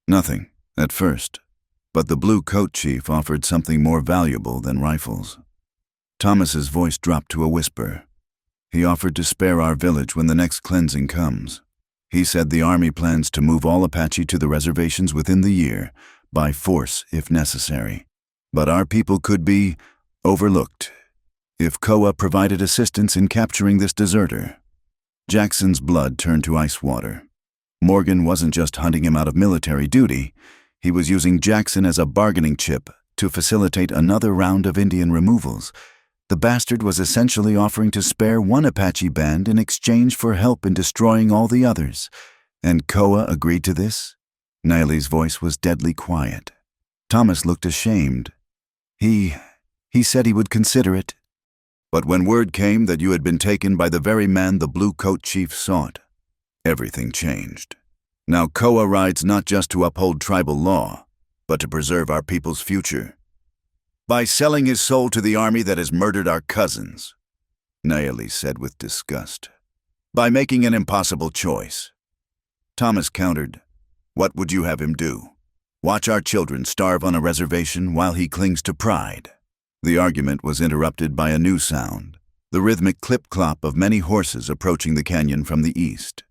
"Nothing, at first, but the blue coat chief offered something more valuable than rifles." Thomas's voice dropped to a whisper. "He offered to spare our village when the next cleansing comes. He said the army plans to move all Apache to the reservations within the year, by force if necessary. But our people could be overlooked if Koa provided assistance in capturing this deserter." Jackson's blood turned to ice water. Morgan wasn't just hunting him out of military duty, he was using Jackson as a bargaining chip to facilitate another round of Indian removals. The bastard was essentially offering to spare one Apache band in exchange for help in destroying all the others. And Koa agreed to this? Nayeli's voice was deadly quiet. Thomas looked ashamed. He said he would consider it. But when word came that you had been taken by the very man the blue coat chief sought, everything changed. Now Koa rides not just to uphold tribal law, but to preserve our people's future. By selling his soul to the army that has murdered our cousins, Nayeli said with disgust. By making an impossible choice. Thomas countered, "What would you have him do? Watch our children starve on a reservation while he clings to pride?" The argument was interrupted by a new sound, the rhythmic clip-clop of many horses approaching the canyon from the east.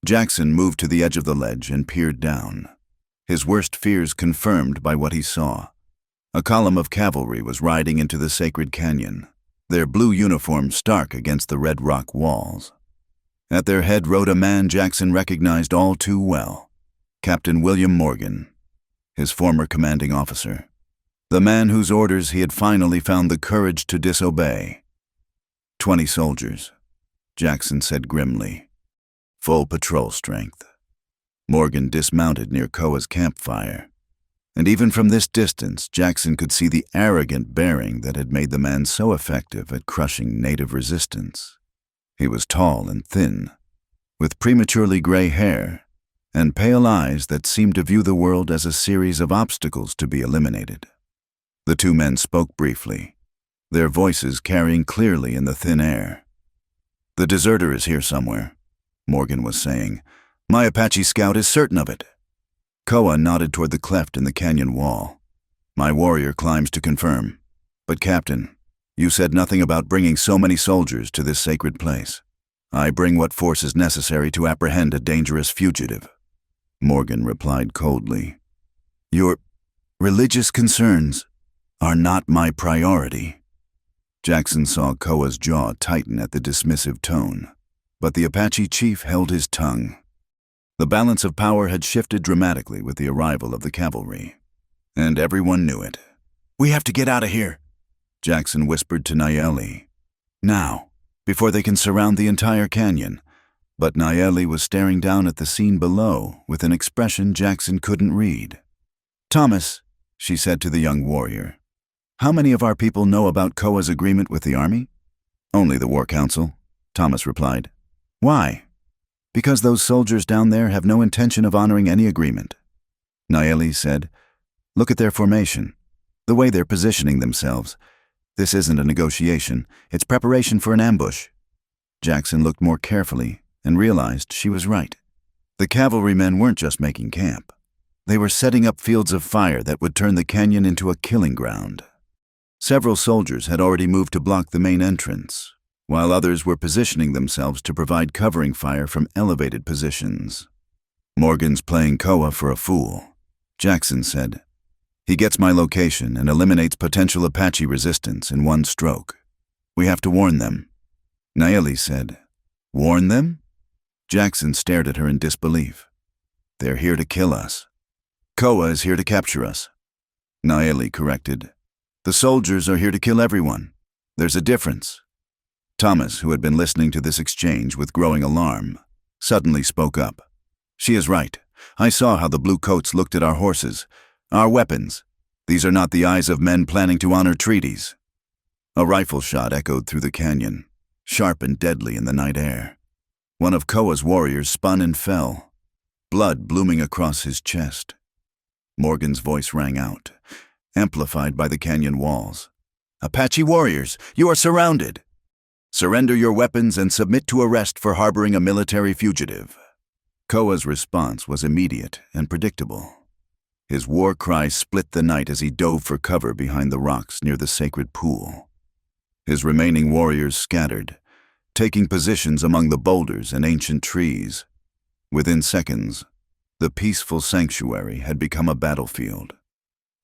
Jackson moved to the edge of the ledge and peered down, his worst fears confirmed by what he saw. A column of cavalry was riding into the sacred canyon, their blue uniforms stark against the red rock walls. At their head rode a man Jackson recognized all too well, Captain William Morgan, his former commanding officer, the man whose orders he had finally found the courage to disobey. 20 soldiers, Jackson said grimly. Full patrol strength. Morgan dismounted near Koa's campfire, and even from this distance, Jackson could see the arrogant bearing that had made the man so effective at crushing native resistance. He was tall and thin, with prematurely gray hair and pale eyes that seemed to view the world as a series of obstacles to be eliminated. The two men spoke briefly, their voices carrying clearly in the thin air. "The deserter is here somewhere," Morgan was saying. "My Apache scout is certain of it." Koa nodded toward the cleft in the canyon wall. My warrior climbs to confirm. But Captain, you said nothing about bringing so many soldiers to this sacred place. I bring what force is necessary to apprehend a dangerous fugitive. Morgan replied coldly. Your religious concerns are not my priority. Jackson saw Koa's jaw tighten at the dismissive tone, but the Apache chief held his tongue. The balance of power had shifted dramatically with the arrival of the cavalry, and everyone knew it. We have to get out of here, Jackson whispered to Nayeli. Now, before they can surround the entire canyon. But Nayeli was staring down at the scene below with an expression Jackson couldn't read. Thomas, she said to the young warrior, how many of our people know about Koa's agreement with the army? Only the War Council, Thomas replied. Why? Because those soldiers down there have no intention of honoring any agreement. Nayeli said, look at their formation, the way they're positioning themselves. This isn't a negotiation, it's preparation for an ambush. Jackson looked more carefully and realized she was right. The cavalrymen weren't just making camp. They were setting up fields of fire that would turn the canyon into a killing ground. Several soldiers had already moved to block the main entrance, while others were positioning themselves to provide covering fire from elevated positions. Morgan's playing Koa for a fool, Jackson said. He gets my location and eliminates potential Apache resistance in one stroke. We have to warn them. Nayeli said, warn them? Jackson stared at her in disbelief. They're here to kill us. Koa is here to capture us. Nayeli corrected. The soldiers are here to kill everyone. There's a difference. Thomas, who had been listening to this exchange with growing alarm, suddenly spoke up. She is right. I saw how the blue coats looked at our horses, our weapons. These are not the eyes of men planning to honor treaties. A rifle shot echoed through the canyon, sharp and deadly in the night air. One of Koa's warriors spun and fell, blood blooming across his chest. Morgan's voice rang out, amplified by the canyon walls. Apache warriors, you are surrounded. Surrender your weapons and submit to arrest for harboring a military fugitive. Koa's response was immediate and predictable. His war cry split the night as he dove for cover behind the rocks near the sacred pool. His remaining warriors scattered, taking positions among the boulders and ancient trees. Within seconds, the peaceful sanctuary had become a battlefield.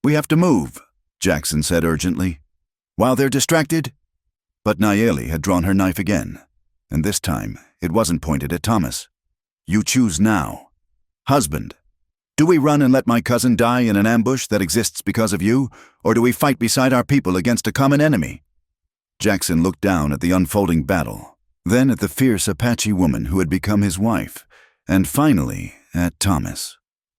We have to move, Jackson said urgently. While they're distracted? But Nayeli had drawn her knife again, and this time it wasn't pointed at Thomas. You choose now. Husband, do we run and let my cousin die in an ambush that exists because of you, or do we fight beside our people against a common enemy? Jackson looked down at the unfolding battle, then at the fierce Apache woman who had become his wife, and finally at Thomas,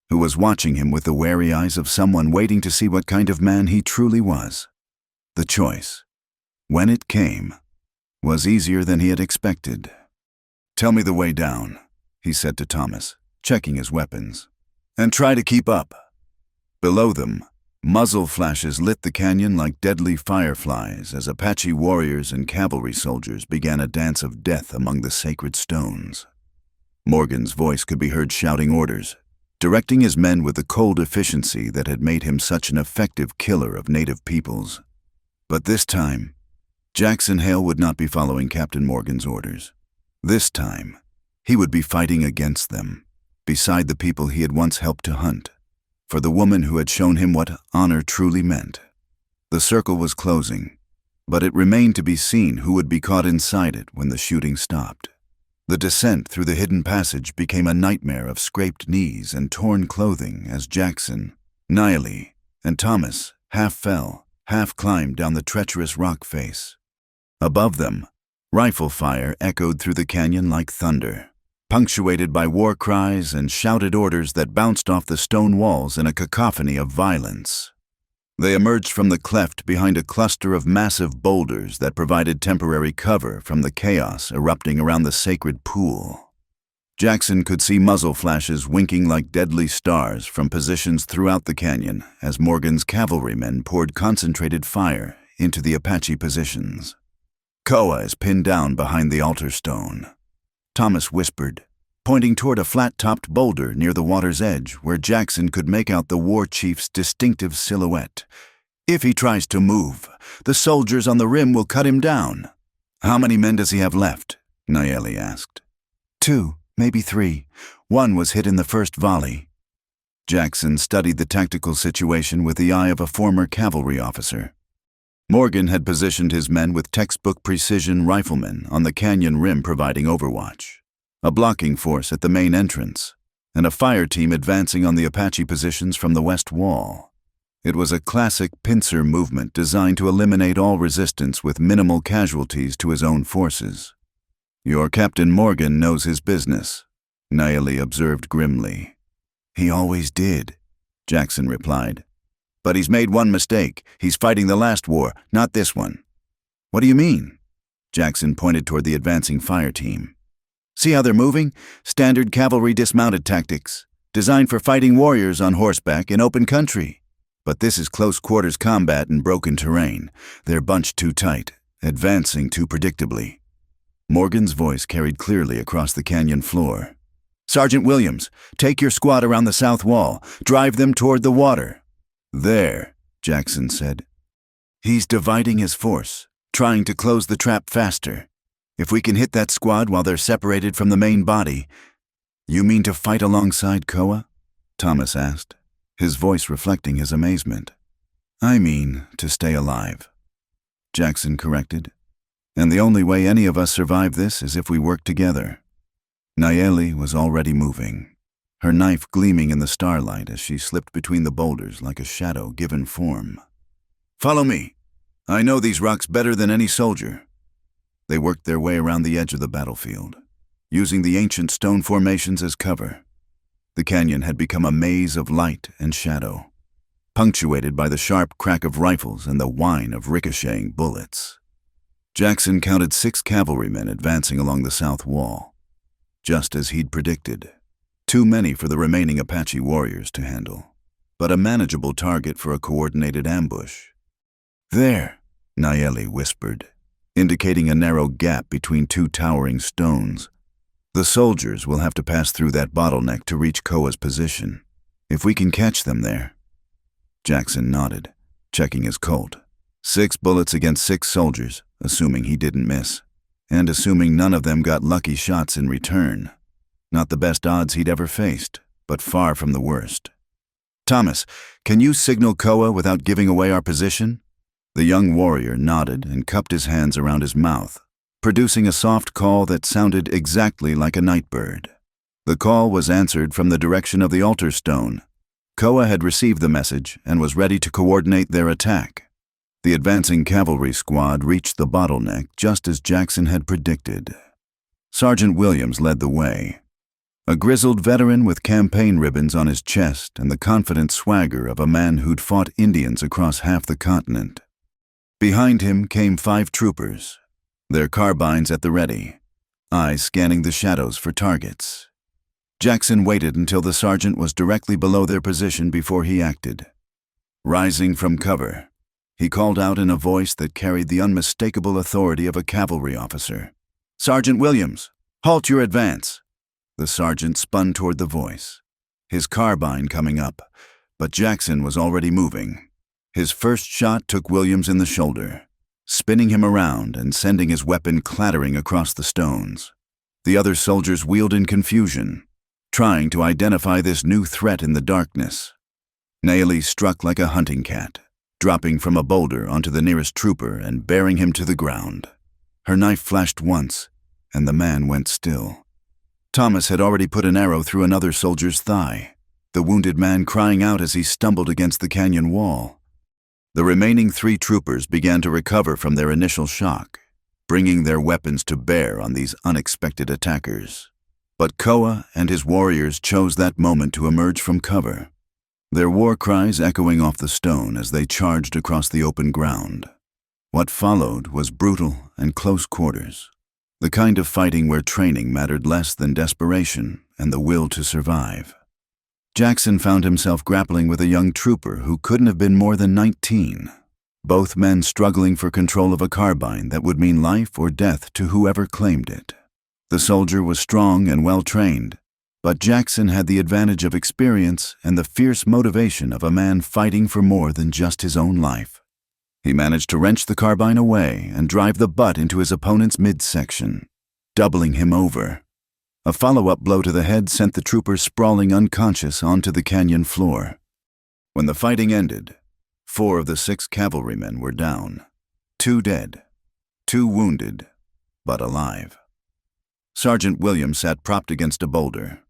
who was watching him with the wary eyes of someone waiting to see what kind of man he truly was. The choice, when it came, was easier than he had expected. Tell me the way down, he said to Thomas, checking his weapons, and try to keep up. Below them, muzzle flashes lit the canyon like deadly fireflies as Apache warriors and cavalry soldiers began a dance of death among the sacred stones. Morgan's voice could be heard shouting orders, directing his men with the cold efficiency that had made him such an effective killer of native peoples. But this time, Jackson Hale would not be following Captain Morgan's orders. This time, he would be fighting against them, beside the people he had once helped to hunt, for the woman who had shown him what honor truly meant. The circle was closing, but it remained to be seen who would be caught inside it when the shooting stopped. The descent through the hidden passage became a nightmare of scraped knees and torn clothing as Jackson, Nayeli, and Thomas half fell, half climbed down the treacherous rock face. Above them, rifle fire echoed through the canyon like thunder, punctuated by war cries and shouted orders that bounced off the stone walls in a cacophony of violence. They emerged from the cleft behind a cluster of massive boulders that provided temporary cover from the chaos erupting around the sacred pool. Jackson could see muzzle flashes winking like deadly stars from positions throughout the canyon as Morgan's cavalrymen poured concentrated fire into the Apache positions. Koa is pinned down behind the altar stone, Thomas whispered, pointing toward a flat-topped boulder near the water's edge where Jackson could make out the war chief's distinctive silhouette. "If he tries to move, the soldiers on the rim will cut him down." "How many men does he have left?" Nayeli asked. "2, maybe 3. One was hit in the first volley." Jackson studied the tactical situation with the eye of a former cavalry officer. Morgan had positioned his men with textbook precision riflemen on the canyon rim providing overwatch, a blocking force at the main entrance, and a fire team advancing on the Apache positions from the west wall. It was a classic pincer movement designed to eliminate all resistance with minimal casualties to his own forces. "Your Captain Morgan knows his business," Nayeli observed grimly. "He always did," Jackson replied. "But he's made one mistake. He's fighting the last war, not this one." "What do you mean?" Jackson pointed toward the advancing fire team. "See how they're moving? Standard cavalry dismounted tactics, designed for fighting warriors on horseback in open country. But this is close-quarters combat in broken terrain. They're bunched too tight, advancing too predictably." Morgan's voice carried clearly across the canyon floor. "Sergeant Williams, take your squad around the south wall. Drive them toward the water." "There," Jackson said. "He's dividing his force, trying to close the trap faster. If we can hit that squad while they're separated from the main body—" "You mean to fight alongside Koa?" Thomas asked, his voice reflecting his amazement. "I mean to stay alive," Jackson corrected. "And the only way any of us survive this is if we work together." Nayeli was already moving, her knife gleaming in the starlight as she slipped between the boulders like a shadow given form. "Follow me. I know these rocks better than any soldier." They worked their way around the edge of the battlefield, using the ancient stone formations as cover. The canyon had become a maze of light and shadow, punctuated by the sharp crack of rifles and the whine of ricocheting bullets. Jackson counted 6 cavalrymen advancing along the south wall, just as he'd predicted. Too many for the remaining Apache warriors to handle, but a manageable target for a coordinated ambush. "There," Nayeli whispered, indicating a narrow gap between 2 towering stones. "The soldiers will have to pass through that bottleneck to reach Koa's position. If we can catch them there—" Jackson nodded, checking his Colt. 6 bullets against 6 soldiers, assuming he didn't miss, and assuming none of them got lucky shots in return. Not the best odds he'd ever faced, but far from the worst. "Thomas, can you signal Koa without giving away our position?" The young warrior nodded and cupped his hands around his mouth, producing a soft call that sounded exactly like a night bird. The call was answered from the direction of the altar stone. Koa had received the message and was ready to coordinate their attack. The advancing cavalry squad reached the bottleneck just as Jackson had predicted. Sergeant Williams led the way, a grizzled veteran with campaign ribbons on his chest and the confident swagger of a man who'd fought Indians across half the continent. Behind him came 5 troopers, their carbines at the ready, eyes scanning the shadows for targets. Jackson waited until the sergeant was directly below their position before he acted. Rising from cover, he called out in a voice that carried the unmistakable authority of a cavalry officer. "Sergeant Williams, halt your advance." The sergeant spun toward the voice, his carbine coming up, but Jackson was already moving. His first shot took Williams in the shoulder, spinning him around and sending his weapon clattering across the stones. The other soldiers wheeled in confusion, trying to identify this new threat in the darkness. Nayeli struck like a hunting cat, dropping from a boulder onto the nearest trooper and bearing him to the ground. Her knife flashed once, and the man went still. Thomas had already put an arrow through another soldier's thigh, the wounded man crying out as he stumbled against the canyon wall. The remaining 3 troopers began to recover from their initial shock, bringing their weapons to bear on these unexpected attackers. But Koa and his warriors chose that moment to emerge from cover, their war cries echoing off the stone as they charged across the open ground. What followed was brutal and close quarters, the kind of fighting where training mattered less than desperation and the will to survive. Jackson found himself grappling with a young trooper who couldn't have been more than 19, both men struggling for control of a carbine that would mean life or death to whoever claimed it. The soldier was strong and well-trained, but Jackson had the advantage of experience and the fierce motivation of a man fighting for more than just his own life. He managed to wrench the carbine away and drive the butt into his opponent's midsection, doubling him over. A follow-up blow to the head sent the trooper sprawling unconscious onto the canyon floor. When the fighting ended, 4 of the 6 cavalrymen were down. 2 dead, 2 wounded, but alive. Sergeant Williams sat propped against a boulder,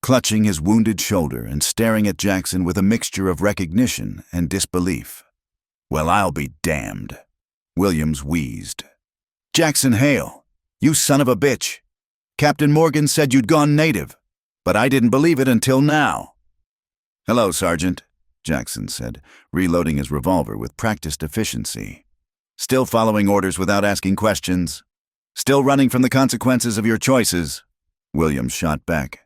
clutching his wounded shoulder and staring at Jackson with a mixture of recognition and disbelief. "Well, I'll be damned," Williams wheezed. "Jackson Hale, you son of a bitch. Captain Morgan said you'd gone native, but I didn't believe it until now." "Hello, Sergeant," Jackson said, reloading his revolver with practiced efficiency. "Still following orders without asking questions? Still running from the consequences of your choices?" Williams shot back.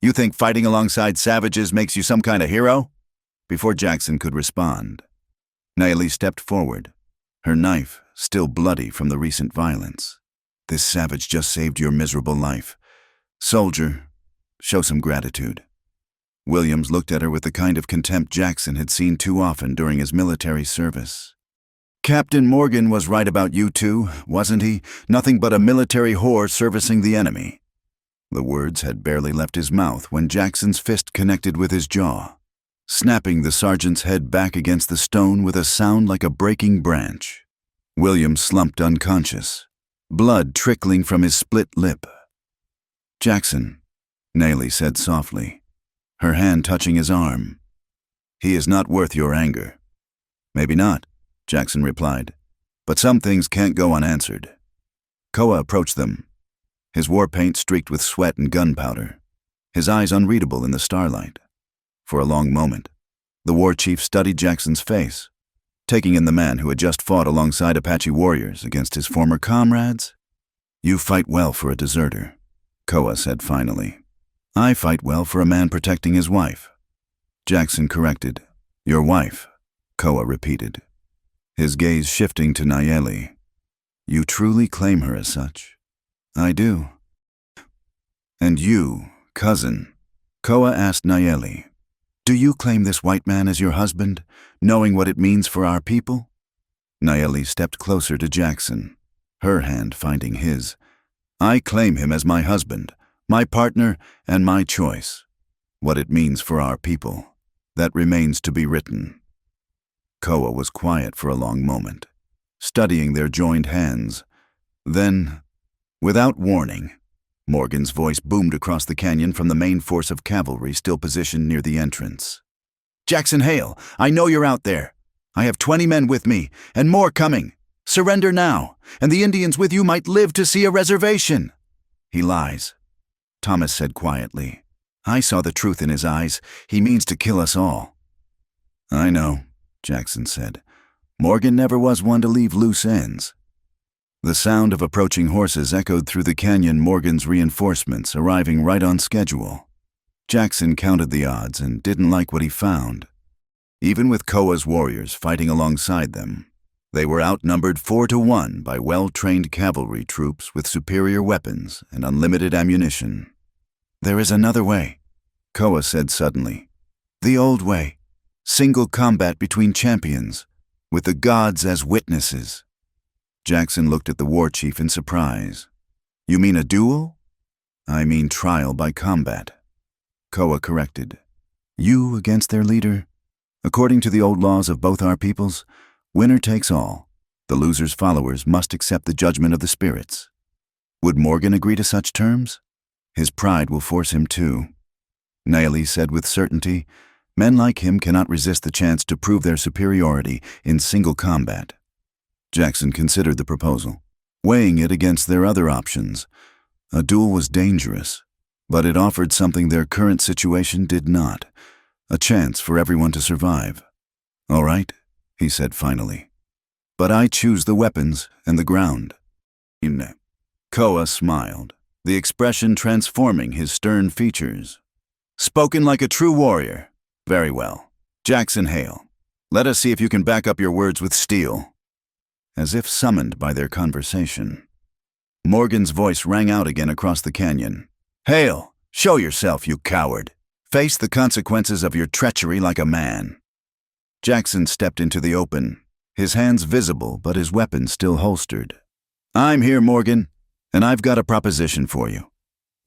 "You think fighting alongside savages makes you some kind of hero?" Before Jackson could respond, Nayeli stepped forward, her knife still bloody from the recent violence. "This savage just saved your miserable life. Soldier, show some gratitude." Williams looked at her with the kind of contempt Jackson had seen too often during his military service. "Captain Morgan was right about you too, wasn't he? Nothing but a military whore servicing the enemy." The words had barely left his mouth when Jackson's fist connected with his jaw, snapping the sergeant's head back against the stone with a sound like a breaking branch. Williams slumped unconscious, blood trickling from his split lip. "Jackson," Nayeli said softly, her hand touching his arm. "He is not worth your anger." "Maybe not," Jackson replied, "but some things can't go unanswered." Koa approached them, his war paint streaked with sweat and gunpowder, his eyes unreadable in the starlight. For a long moment, the war chief studied Jackson's face, taking in the man who had just fought alongside Apache warriors against his former comrades. "You fight well for a deserter," Koa said finally. "I fight well for a man protecting his wife." Jackson corrected. "Your wife," Koa repeated, his gaze shifting to Nayeli. "You truly claim her as such?" "I do." "And you, cousin," Koa asked Nayeli, "do you claim this white man as your husband, knowing what it means for our people?" Nayeli stepped closer to Jackson, her hand finding his. "I claim him as my husband, my partner, and my choice. What it means for our people, that remains to be written." Koa was quiet for a long moment, studying their joined hands. Then, without warning, Morgan's voice boomed across the canyon from the main force of cavalry still positioned near the entrance. "Jackson Hale, I know you're out there. I have 20 men with me, and more coming. Surrender now, and the Indians with you might live to see a reservation." "He lies," Thomas said quietly. "I saw the truth in his eyes. He means to kill us all." "I know," Jackson said. "Morgan never was one to leave loose ends." The sound of approaching horses echoed through the canyon. Morgan's reinforcements arriving right on schedule. Jackson counted the odds and didn't like what he found. Even with Koa's warriors fighting alongside them, they were outnumbered 4-1 by well-trained cavalry troops with superior weapons and unlimited ammunition. "There is another way," Koa said suddenly. "The old way. Single combat between champions, with the gods as witnesses." Jackson looked at the war chief in surprise. "You mean a duel?" "I mean trial by combat," Koa corrected. "You against their leader? According to the old laws of both our peoples, winner takes all. The loser's followers must accept the judgment of the spirits. Would Morgan agree to such terms? His pride will force him to." Nayeli said with certainty, "Men like him cannot resist the chance to prove their superiority in single combat." Jackson considered the proposal, weighing it against their other options. A duel was dangerous, but it offered something their current situation did not, a chance for everyone to survive. "All right," he said finally. "But I choose the weapons and the ground." Koa smiled, the expression transforming his stern features. "Spoken like a true warrior. Very well. Jackson Hale, let us see if you can back up your words with steel." As if summoned by their conversation, Morgan's voice rang out again across the canyon. "Hale, show yourself, you coward. Face the consequences of your treachery like a man." Jackson stepped into the open, his hands visible but his weapon still holstered. "I'm here, Morgan, and I've got a proposition for you."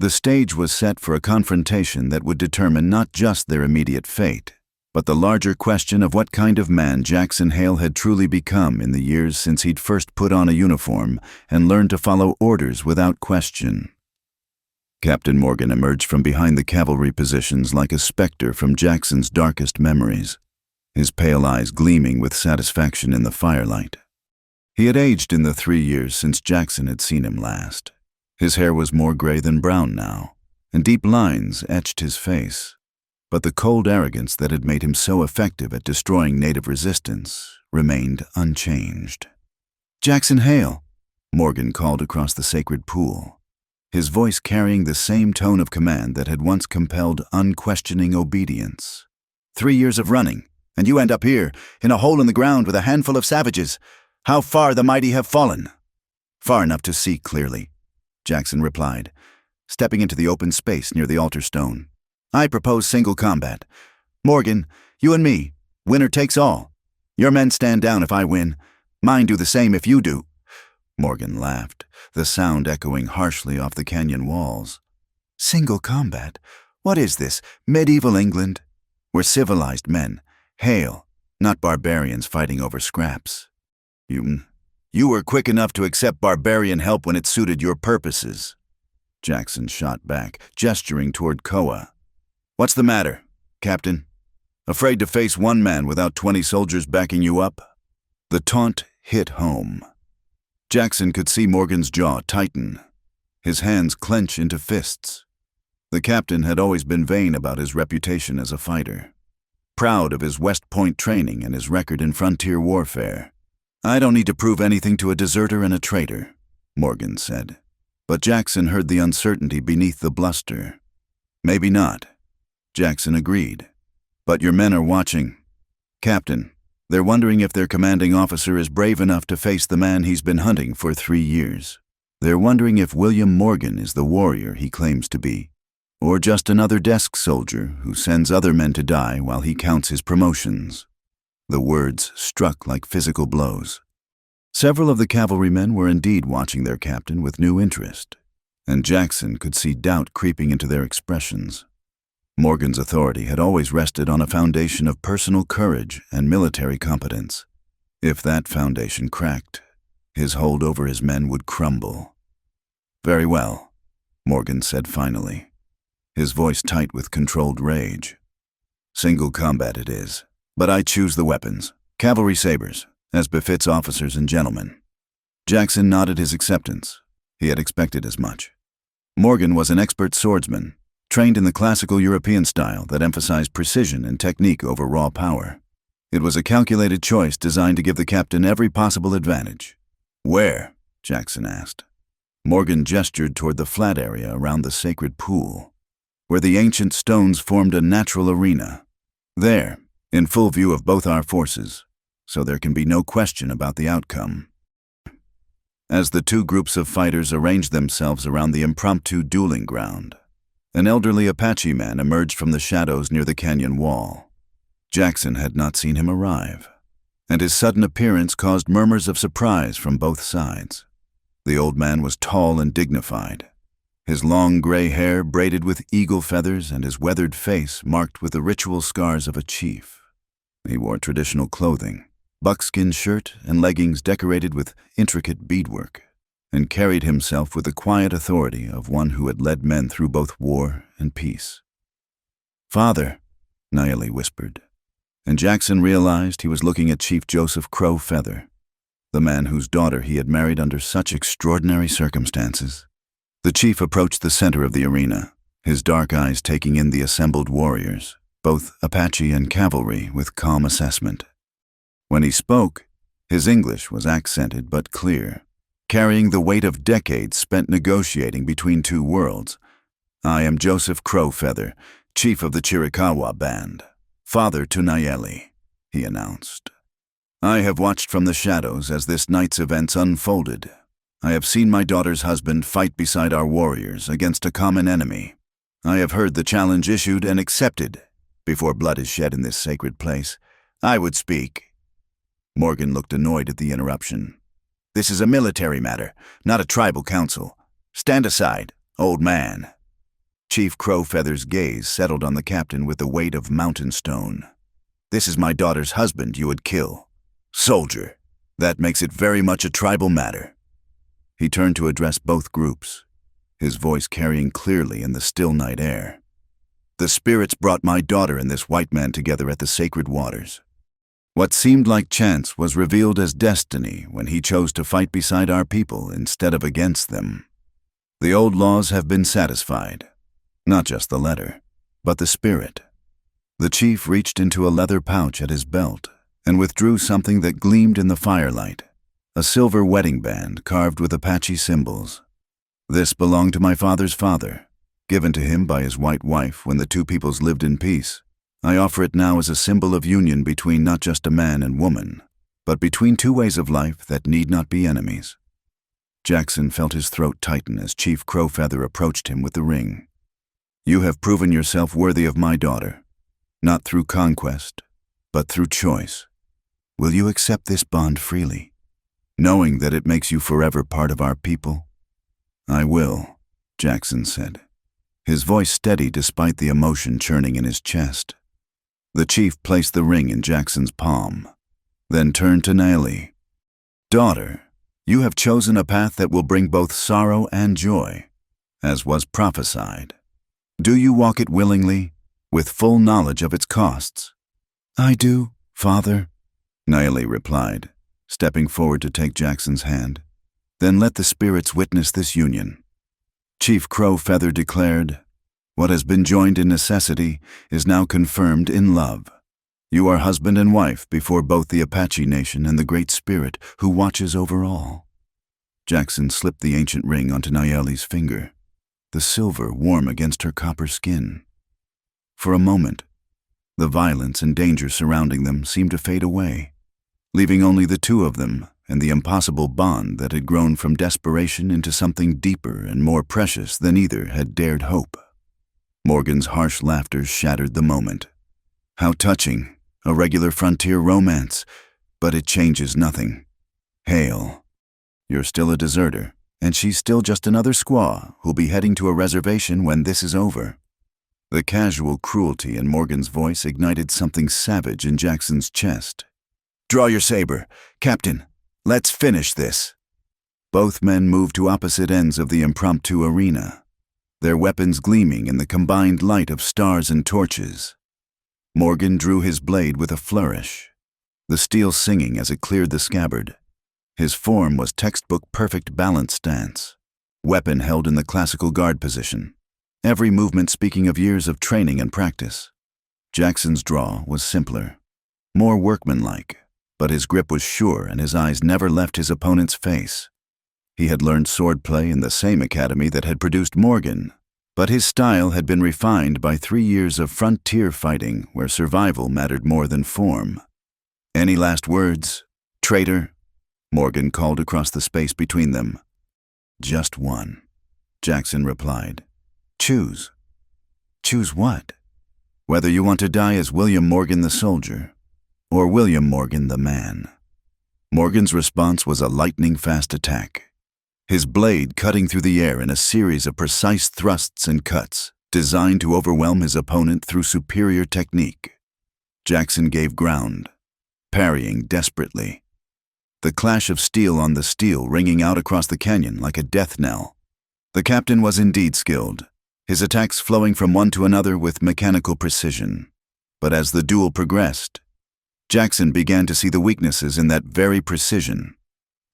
The stage was set for a confrontation that would determine not just their immediate fate, but the larger question of what kind of man Jackson Hale had truly become in the years since he'd first put on a uniform and learned to follow orders without question. Captain Morgan emerged from behind the cavalry positions like a specter from Jackson's darkest memories, his pale eyes gleaming with satisfaction in the firelight. He had aged in the 3 years since Jackson had seen him last. His hair was more gray than brown now, and deep lines etched his face. But the cold arrogance that had made him so effective at destroying native resistance remained unchanged. "Jackson Hale," Morgan called across the sacred pool, his voice carrying the same tone of command that had once compelled unquestioning obedience. "3 years of running, and you end up here, in a hole in the ground with a handful of savages. How far the mighty have fallen?" "Far enough to see clearly," Jackson replied, stepping into the open space near the altar stone. "I propose single combat. Morgan, you and me, winner takes all. Your men stand down if I win. Mine do the same if you do." Morgan laughed, the sound echoing harshly off the canyon walls. "Single combat? What is this, medieval England? We're civilized men, Hale, not barbarians fighting over scraps." You were quick enough to accept barbarian help when it suited your purposes," Jackson shot back, gesturing toward Koa. "What's the matter, Captain? Afraid to face one man without 20 soldiers backing you up?" The taunt hit home. Jackson could see Morgan's jaw tighten, his hands clench into fists. The captain had always been vain about his reputation as a fighter, proud of his West Point training and his record in frontier warfare. "I don't need to prove anything to a deserter and a traitor," Morgan said. But Jackson heard the uncertainty beneath the bluster. "Maybe not," Jackson agreed. "But your men are watching. Captain, they're wondering if their commanding officer is brave enough to face the man he's been hunting for 3 years. They're wondering if William Morgan is the warrior he claims to be, or just another desk soldier who sends other men to die while he counts his promotions." The words struck like physical blows. Several of the cavalrymen were indeed watching their captain with new interest, and Jackson could see doubt creeping into their expressions. Morgan's authority had always rested on a foundation of personal courage and military competence. If that foundation cracked, his hold over his men would crumble. "Very well," Morgan said finally, his voice tight with controlled rage. "Single combat it is. But I choose the weapons, cavalry sabers, as befits officers and gentlemen." Jackson nodded his acceptance. He had expected as much. Morgan was an expert swordsman, trained in the classical European style that emphasized precision and technique over raw power. It was a calculated choice designed to give the captain every possible advantage. "Where?" Jackson asked. Morgan gestured toward the flat area around the sacred pool, where the ancient stones formed a natural arena. "There, in full view of both our forces, so there can be no question about the outcome." As the two groups of fighters arranged themselves around the impromptu dueling ground, an elderly Apache man emerged from the shadows near the canyon wall. Jackson had not seen him arrive, and his sudden appearance caused murmurs of surprise from both sides. The old man was tall and dignified, his long gray hair braided with eagle feathers and his weathered face marked with the ritual scars of a chief. He wore traditional clothing, buckskin shirt and leggings decorated with intricate beadwork, and carried himself with the quiet authority of one who had led men through both war and peace. "Father," Nayeli whispered, and Jackson realized he was looking at Chief Joseph Crow Feather, the man whose daughter he had married under such extraordinary circumstances. The chief approached the center of the arena, his dark eyes taking in the assembled warriors, both Apache and cavalry, with calm assessment. When he spoke, his English was accented but clear, carrying the weight of decades spent negotiating between two worlds. "I am Joseph Crowfeather, chief of the Chiricahua band, father to Nayeli," he announced. "I have watched from the shadows as this night's events unfolded, I have seen my daughter's husband fight beside our warriors against a common enemy. I have heard the challenge issued and accepted. Before blood is shed in this sacred place, I would speak." Morgan looked annoyed at the interruption. "This is a military matter, not a tribal council. Stand aside, old man." Chief Crowfeather's gaze settled on the captain with the weight of mountain stone. "This is my daughter's husband you would kill. Soldier, that makes it very much a tribal matter." He turned to address both groups, his voice carrying clearly in the still night air. "The spirits brought my daughter and this white man together at the sacred waters. What seemed like chance was revealed as destiny when he chose to fight beside our people instead of against them. The old laws have been satisfied. Not just the letter, but the spirit." The chief reached into a leather pouch at his belt and withdrew something that gleamed in the firelight, a silver wedding band carved with Apache symbols. "This belonged to my father's father, given to him by his white wife when the two peoples lived in peace. I offer it now as a symbol of union between not just a man and woman, but between two ways of life that need not be enemies." Jackson felt his throat tighten as Chief Crowfeather approached him with the ring. "You have proven yourself worthy of my daughter, not through conquest, but through choice. Will you accept this bond freely, knowing that it makes you forever part of our people?" "I will," Jackson said, his voice steady despite the emotion churning in his chest. The chief placed the ring in Jackson's palm, then turned to Naeli. "Daughter, you have chosen a path that will bring both sorrow and joy, as was prophesied. Do you walk it willingly, with full knowledge of its costs?" "I do, Father," Naeli replied, stepping forward to take Jackson's hand. "Then let the spirits witness this union." Chief Crowfeather declared, "What has been joined in necessity is now confirmed in love. You are husband and wife before both the Apache nation and the Great Spirit who watches over all." Jackson slipped the ancient ring onto Naeli's finger, the silver warm against her copper skin. For a moment, the violence and danger surrounding them seemed to fade away, leaving only the two of them and the impossible bond that had grown from desperation into something deeper and more precious than either had dared hope. Morgan's harsh laughter shattered the moment. "How touching, a regular frontier romance, but it changes nothing. Hail. You're still a deserter, and she's still just another squaw who'll be heading to a reservation when this is over." The casual cruelty in Morgan's voice ignited something savage in Jackson's chest. "Draw your saber. Captain, let's finish this." Both men moved to opposite ends of the impromptu arena, their weapons gleaming in the combined light of stars and torches. Morgan drew his blade with a flourish, the steel singing as it cleared the scabbard. His form was textbook-perfect balance stance, weapon held in the classical guard position, every movement speaking of years of training and practice. Jackson's draw was simpler, more workmanlike, but his grip was sure and his eyes never left his opponent's face. He had learned swordplay in the same academy that had produced Morgan, but his style had been refined by 3 years of frontier fighting where survival mattered more than form. "Any last words, traitor?" Morgan called across the space between them. "Just one," Jackson replied. "Choose." "Choose what?" "Whether you want to die as William Morgan the soldier, or William Morgan the man." Morgan's response was a lightning-fast attack, his blade cutting through the air in a series of precise thrusts and cuts designed to overwhelm his opponent through superior technique. Jackson gave ground, parrying desperately, the clash of steel on the steel ringing out across the canyon like a death knell. The captain was indeed skilled, his attacks flowing from one to another with mechanical precision. But as the duel progressed, Jackson began to see the weaknesses in that very precision,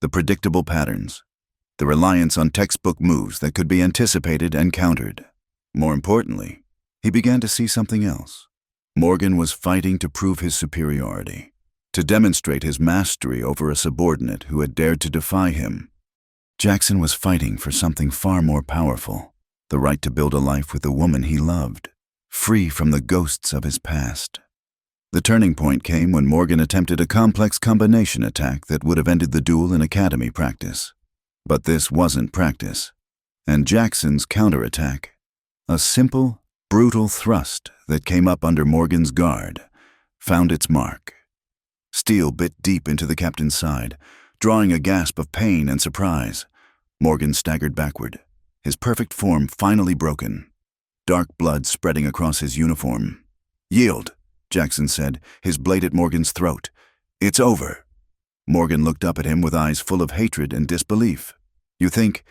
the predictable patterns, the reliance on textbook moves that could be anticipated and countered. More importantly, he began to see something else. Morgan was fighting to prove his superiority, to demonstrate his mastery over a subordinate who had dared to defy him. Jackson was fighting for something far more powerful, the right to build a life with the woman he loved, free from the ghosts of his past. The turning point came when Morgan attempted a complex combination attack that would have ended the duel in academy practice. But this wasn't practice. And Jackson's counterattack, a simple, brutal thrust that came up under Morgan's guard, found its mark. Steel bit deep into the captain's side, drawing a gasp of pain and surprise. Morgan staggered backward, his perfect form finally broken, dark blood spreading across his uniform. "Yield," Jackson said, his blade at Morgan's throat. "It's over." Morgan looked up at him with eyes full of hatred and disbelief. You think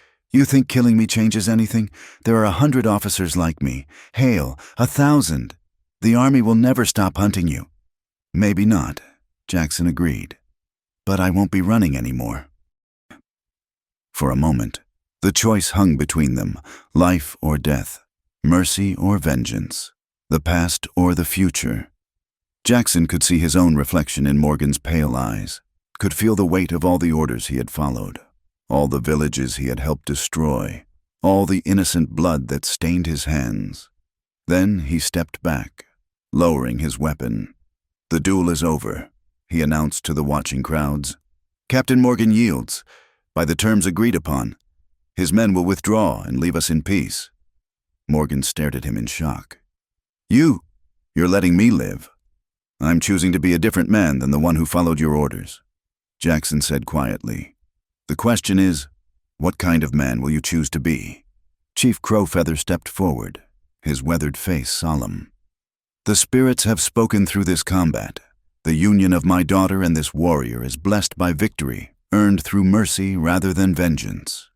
killing me changes anything? There are 100 officers like me. Hale, 1,000. The army will never stop hunting you." "Maybe not," Jackson agreed. "But I won't be running anymore." For a moment, the choice hung between them, life or death, mercy or vengeance, the past or the future. Jackson could see his own reflection in Morgan's pale eyes, could feel the weight of all the orders he had followed, all the villages he had helped destroy, all the innocent blood that stained his hands. Then he stepped back, lowering his weapon. "The duel is over," he announced to the watching crowds. "Captain Morgan yields, by the terms agreed upon. His men will withdraw and leave us in peace." Morgan stared at him in shock. You're letting me live." "I'm choosing to be a different man than the one who followed your orders," Jackson said quietly. "The question is, what kind of man will you choose to be?" Chief Crowfeather stepped forward, his weathered face solemn. "The spirits have spoken through this combat. The union of my daughter and this warrior is blessed by victory, earned through mercy rather than vengeance.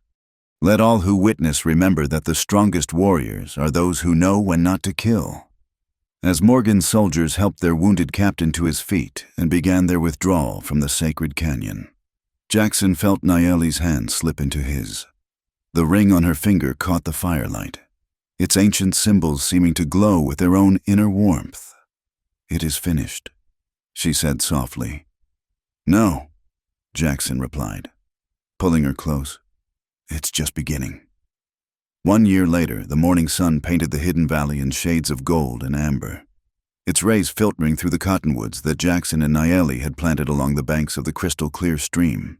Let all who witness remember that the strongest warriors are those who know when not to kill." As Morgan's soldiers helped their wounded captain to his feet and began their withdrawal from the sacred canyon, Jackson felt Nayeli's hand slip into his. The ring on her finger caught the firelight, its ancient symbols seeming to glow with their own inner warmth. "It is finished," she said softly. "No," Jackson replied, pulling her close. "It's just beginning." 1 year later, the morning sun painted the hidden valley in shades of gold and amber, its rays filtering through the cottonwoods that Jackson and Nayeli had planted along the banks of the crystal-clear stream.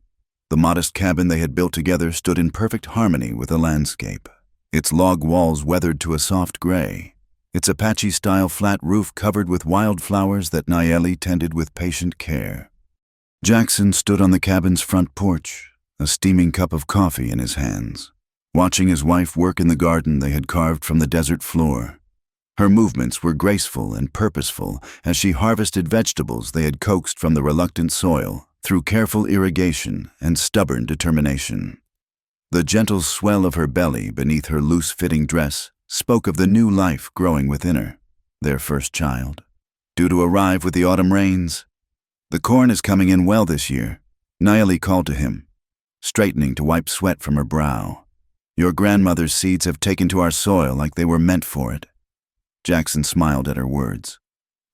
The modest cabin they had built together stood in perfect harmony with the landscape, its log walls weathered to a soft gray, its Apache-style flat roof covered with wildflowers that Nayeli tended with patient care. Jackson stood on the cabin's front porch, a steaming cup of coffee in his hands, watching his wife work in the garden they had carved from the desert floor. Her movements were graceful and purposeful as she harvested vegetables they had coaxed from the reluctant soil through careful irrigation and stubborn determination. The gentle swell of her belly beneath her loose-fitting dress spoke of the new life growing within her, their first child, due to arrive with the autumn rains. "The corn is coming in well this year," Nayeli called to him, straightening to wipe sweat from her brow. "Your grandmother's seeds have taken to our soil like they were meant for it." Jackson smiled at her words.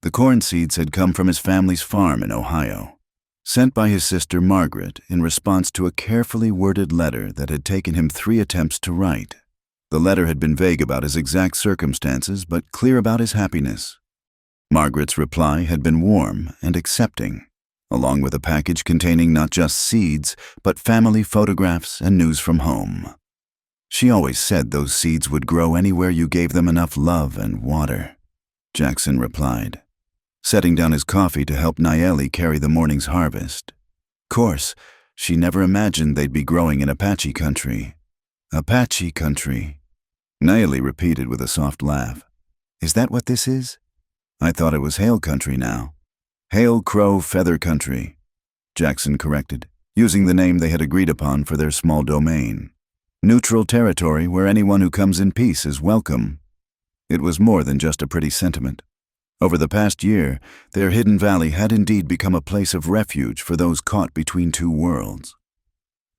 The corn seeds had come from his family's farm in Ohio, sent by his sister Margaret in response to a carefully worded letter that had taken him 3 attempts to write. The letter had been vague about his exact circumstances, but clear about his happiness. Margaret's reply had been warm and accepting, along with a package containing not just seeds, but family photographs and news from home. "She always said those seeds would grow anywhere you gave them enough love and water," Jackson replied, setting down his coffee to help Nayeli carry the morning's harvest. Course, she never imagined they'd be growing in Apache country. "Apache country," Nayeli repeated with a soft laugh. "Is that what this is? I thought it was Hale country now." "Hale Crow Feather country," Jackson corrected, using the name they had agreed upon for their small domain. "Neutral territory where anyone who comes in peace is welcome." It was more than just a pretty sentiment. Over the past year, their hidden valley had indeed become a place of refuge for those caught between 2 worlds.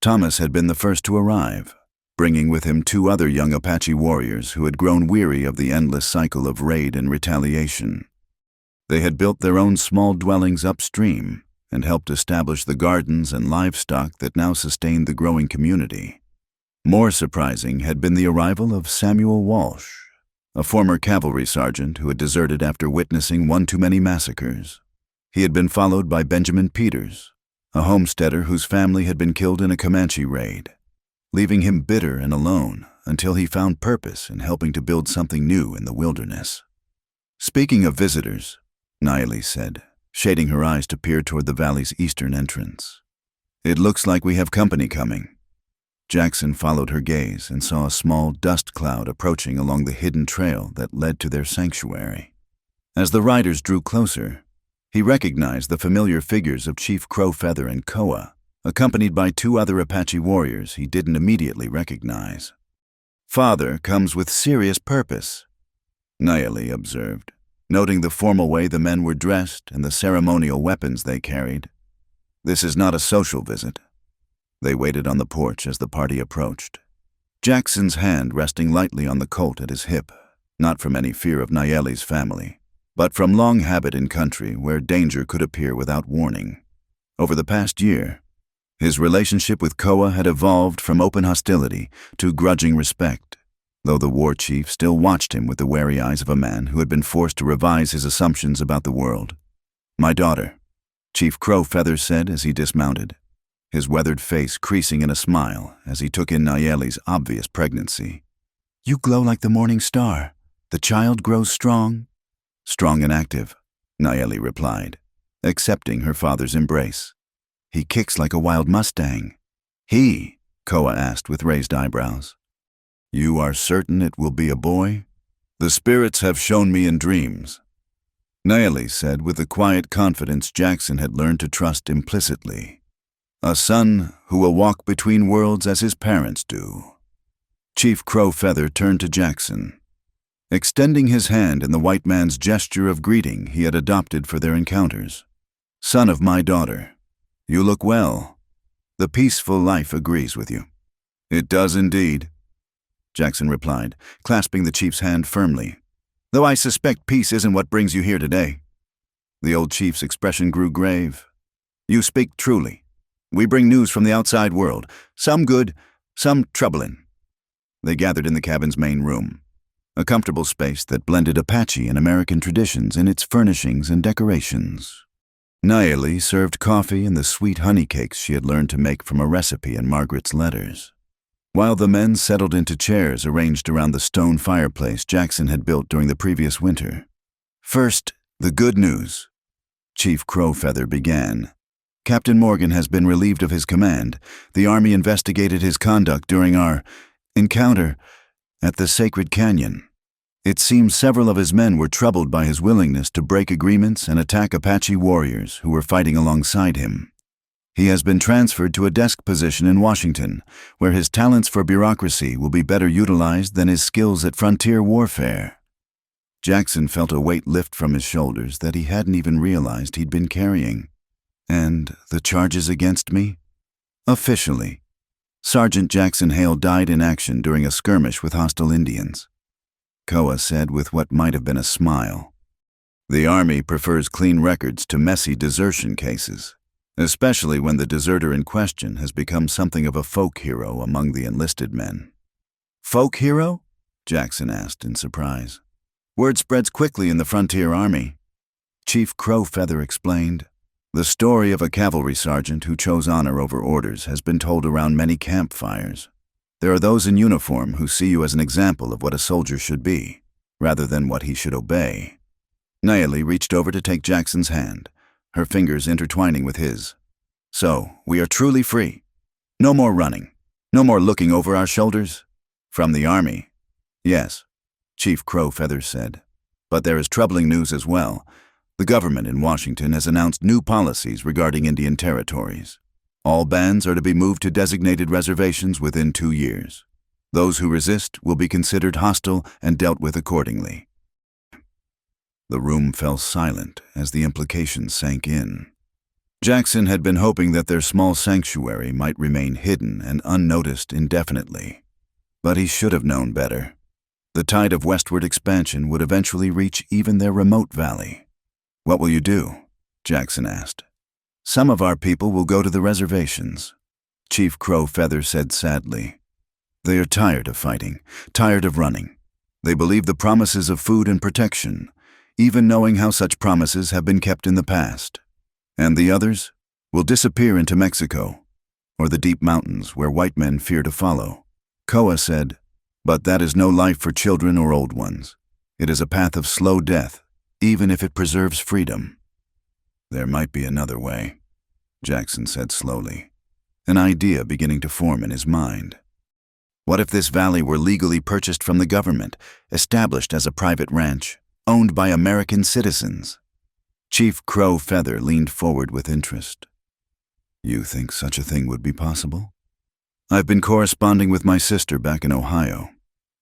Thomas had been the first to arrive, bringing with him 2 other young Apache warriors who had grown weary of the endless cycle of raid and retaliation. They had built their own small dwellings upstream and helped establish the gardens and livestock that now sustained the growing community. More surprising had been the arrival of Samuel Walsh, a former cavalry sergeant who had deserted after witnessing one too many massacres. He had been followed by Benjamin Peters, a homesteader whose family had been killed in a Comanche raid. leaving him bitter and alone until he found purpose in helping to build something new in the wilderness. "Speaking of visitors," Nayeli said, shading her eyes to peer toward the valley's eastern entrance, "it looks like we have company coming." Jackson followed her gaze and saw a small dust cloud approaching along the hidden trail that led to their sanctuary. As the riders drew closer, he recognized the familiar figures of Chief Crowfeather and Koa, accompanied by 2 other Apache warriors he didn't immediately recognize. "Father comes with serious purpose," Nayeli observed, noting the formal way the men were dressed and the ceremonial weapons they carried. "This is not a social visit." They waited on the porch as the party approached, Jackson's hand resting lightly on the Colt at his hip, not from any fear of Nayeli's family, but from long habit in country where danger could appear without warning. Over the past year, his relationship with Koa had evolved from open hostility to grudging respect, though the war chief still watched him with the wary eyes of a man who had been forced to revise his assumptions about the world. "My daughter," Chief Crowfeather said as he dismounted, his weathered face creasing in a smile as he took in Nayeli's obvious pregnancy. "You glow like the morning star. The child grows strong." "Strong and active," Nayeli replied, accepting her father's embrace. "He kicks like a wild Mustang." "He?" Koa asked with raised eyebrows. "You are certain it will be a boy?" "The spirits have shown me in dreams," Nayeli said with the quiet confidence Jackson had learned to trust implicitly. "A son who will walk between worlds as his parents do." Chief Crowfeather turned to Jackson, extending his hand in the white man's gesture of greeting he had adopted for their encounters. "Son of my daughter, you look well. The peaceful life agrees with you." "It does indeed," Jackson replied, clasping the chief's hand firmly. "Though I suspect peace isn't what brings you here today." The old chief's expression grew grave. "You speak truly. We bring news from the outside world, some good, some troubling." They gathered in the cabin's main room, a comfortable space that blended Apache and American traditions in its furnishings and decorations. Nayeli served coffee and the sweet honey cakes she had learned to make from a recipe in Margaret's letters, while the men settled into chairs arranged around the stone fireplace Jackson had built during the previous winter. "First, the good news," Chief Crowfeather began. "Captain Morgan has been relieved of his command. The Army investigated his conduct during our encounter at the Sacred Canyon. It seems several of his men were troubled by his willingness to break agreements and attack Apache warriors who were fighting alongside him. He has been transferred to a desk position in Washington, where his talents for bureaucracy will be better utilized than his skills at frontier warfare." Jackson felt a weight lift from his shoulders that he hadn't even realized he'd been carrying. "And the charges against me?" "Officially, Sergeant Jackson Hale died in action during a skirmish with hostile Indians," Koa said with what might have been a smile. "The Army prefers clean records to messy desertion cases, especially when the deserter in question has become something of a folk hero among the enlisted men." "Folk hero?" Jackson asked in surprise. "Word spreads quickly in the Frontier Army," Chief Crowfeather explained. "The story of a cavalry sergeant who chose honor over orders has been told around many campfires. There are those in uniform who see you as an example of what a soldier should be, rather than what he should obey." Nayeli reached over to take Jackson's hand, her fingers intertwining with his. "So, we are truly free. No more running. No more looking over our shoulders." "From the Army, yes," Chief Crowfeather said. "But there is troubling news as well. The government in Washington has announced new policies regarding Indian territories. All bands are to be moved to designated reservations within 2 years. Those who resist will be considered hostile and dealt with accordingly." The room fell silent as the implications sank in. Jackson had been hoping that their small sanctuary might remain hidden and unnoticed indefinitely. But he should have known better. The tide of westward expansion would eventually reach even their remote valley. "What will you do?" Jackson asked. "Some of our people will go to the reservations," Chief Crowfeather said sadly. "They are tired of fighting, tired of running. They believe the promises of food and protection, even knowing how such promises have been kept in the past. And the others will disappear into Mexico, or the deep mountains where white men fear to follow. Koa said, "But that is no life for children or old ones. It is a path of slow death, even if it preserves freedom." "There might be another way," Jackson said slowly, an idea beginning to form in his mind. What if this valley were legally purchased from the government, established as a private ranch, owned by American citizens? Chief Crow Feather leaned forward with interest. "You think such a thing would be possible?" "I've been corresponding with my sister back in Ohio.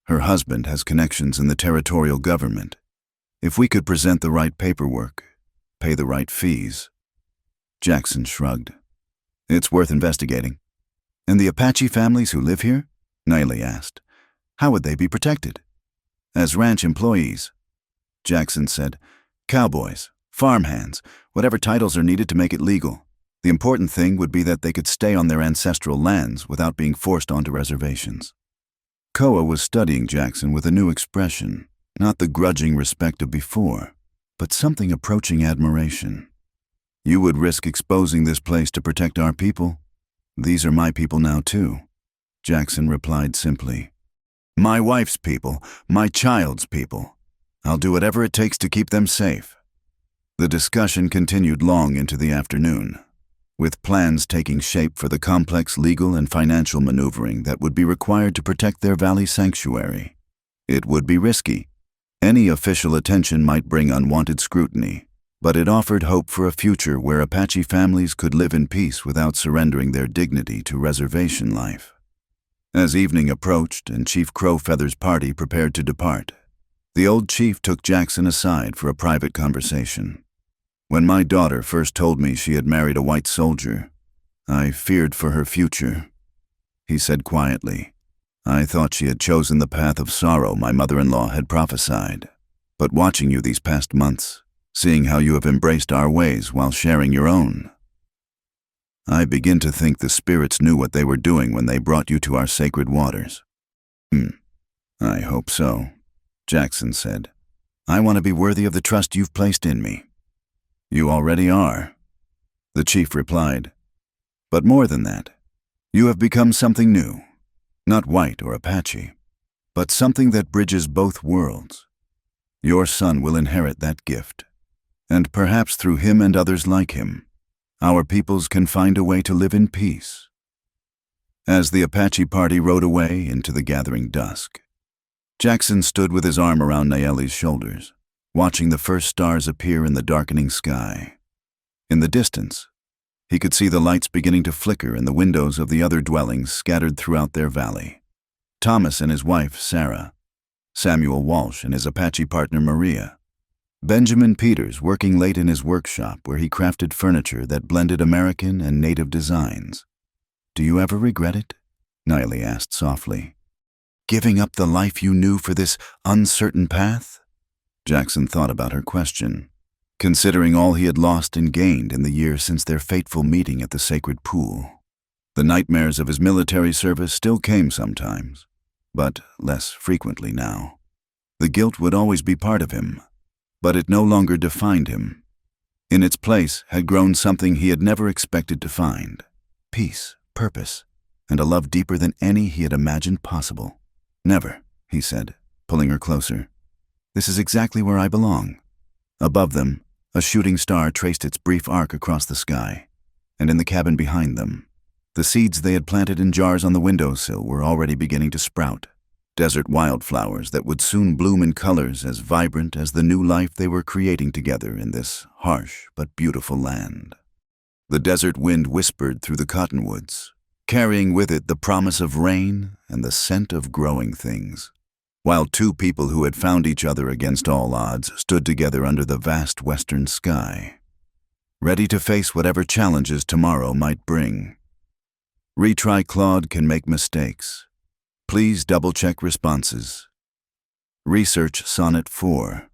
Her husband has connections in the territorial government. If we could present the right paperwork, pay the right fees." Jackson shrugged. "It's worth investigating." "And the Apache families who live here?" Niley asked. "How would they be protected?" "As ranch employees," Jackson said. "Cowboys, farmhands, whatever titles are needed to make it legal. The important thing would be that they could stay on their ancestral lands without being forced onto reservations." Koa was studying Jackson with a new expression, not the grudging respect of before, but something approaching admiration. "You would risk exposing this place to protect our people? These are my people now, too," Jackson replied simply. "My wife's people, my child's people. I'll do whatever it takes to keep them safe." The discussion continued long into the afternoon, with plans taking shape for the complex legal and financial maneuvering that would be required to protect their valley sanctuary. It would be risky. Any official attention might bring unwanted scrutiny, but it offered hope for a future where Apache families could live in peace without surrendering their dignity to reservation life. As evening approached and Chief Crow Feather's party prepared to depart, the old chief took Jackson aside for a private conversation. "When my daughter first told me she had married a white soldier, I feared for her future," he said quietly. "I thought she had chosen the path of sorrow my mother-in-law had prophesied. But watching you these past months, seeing how you have embraced our ways while sharing your own, I begin to think the spirits knew what they were doing when they brought you to our sacred waters." "I hope so," Jackson said. "I want to be worthy of the trust you've placed in me." "You already are," the chief replied. "But more than that, you have become something new, not white or Apache, but something that bridges both worlds. Your son will inherit that gift, and perhaps through him and others like him, our peoples can find a way to live in peace." As the Apache party rode away into the gathering dusk, Jackson stood with his arm around Nayeli's shoulders, watching the first stars appear in the darkening sky. In the distance, he could see the lights beginning to flicker in the windows of the other dwellings scattered throughout their valley. Thomas and his wife, Sarah, Samuel Walsh and his Apache partner, Maria, Benjamin Peters working late in his workshop where he crafted furniture that blended American and native designs. "Do you ever regret it?" Niley asked softly. "Giving up the life you knew for this uncertain path?" Jackson thought about her question, considering all he had lost and gained in the years since their fateful meeting at the sacred pool. The nightmares of his military service still came sometimes, but less frequently now. The guilt would always be part of him, but it no longer defined him. In its place had grown something he had never expected to find: peace, purpose, and a love deeper than any he had imagined possible. "Never," he said, pulling her closer. "This is exactly where I belong." Above them, a shooting star traced its brief arc across the sky, and in the cabin behind them, the seeds they had planted in jars on the windowsill were already beginning to sprout. Desert wildflowers that would soon bloom in colors as vibrant as the new life they were creating together in this harsh but beautiful land. The desert wind whispered through the cottonwoods, carrying with it the promise of rain and the scent of growing things, while two people who had found each other against all odds stood together under the vast western sky, ready to face whatever challenges tomorrow might bring. Retry Claude can make mistakes. Please double-check responses. Research Sonnet 4.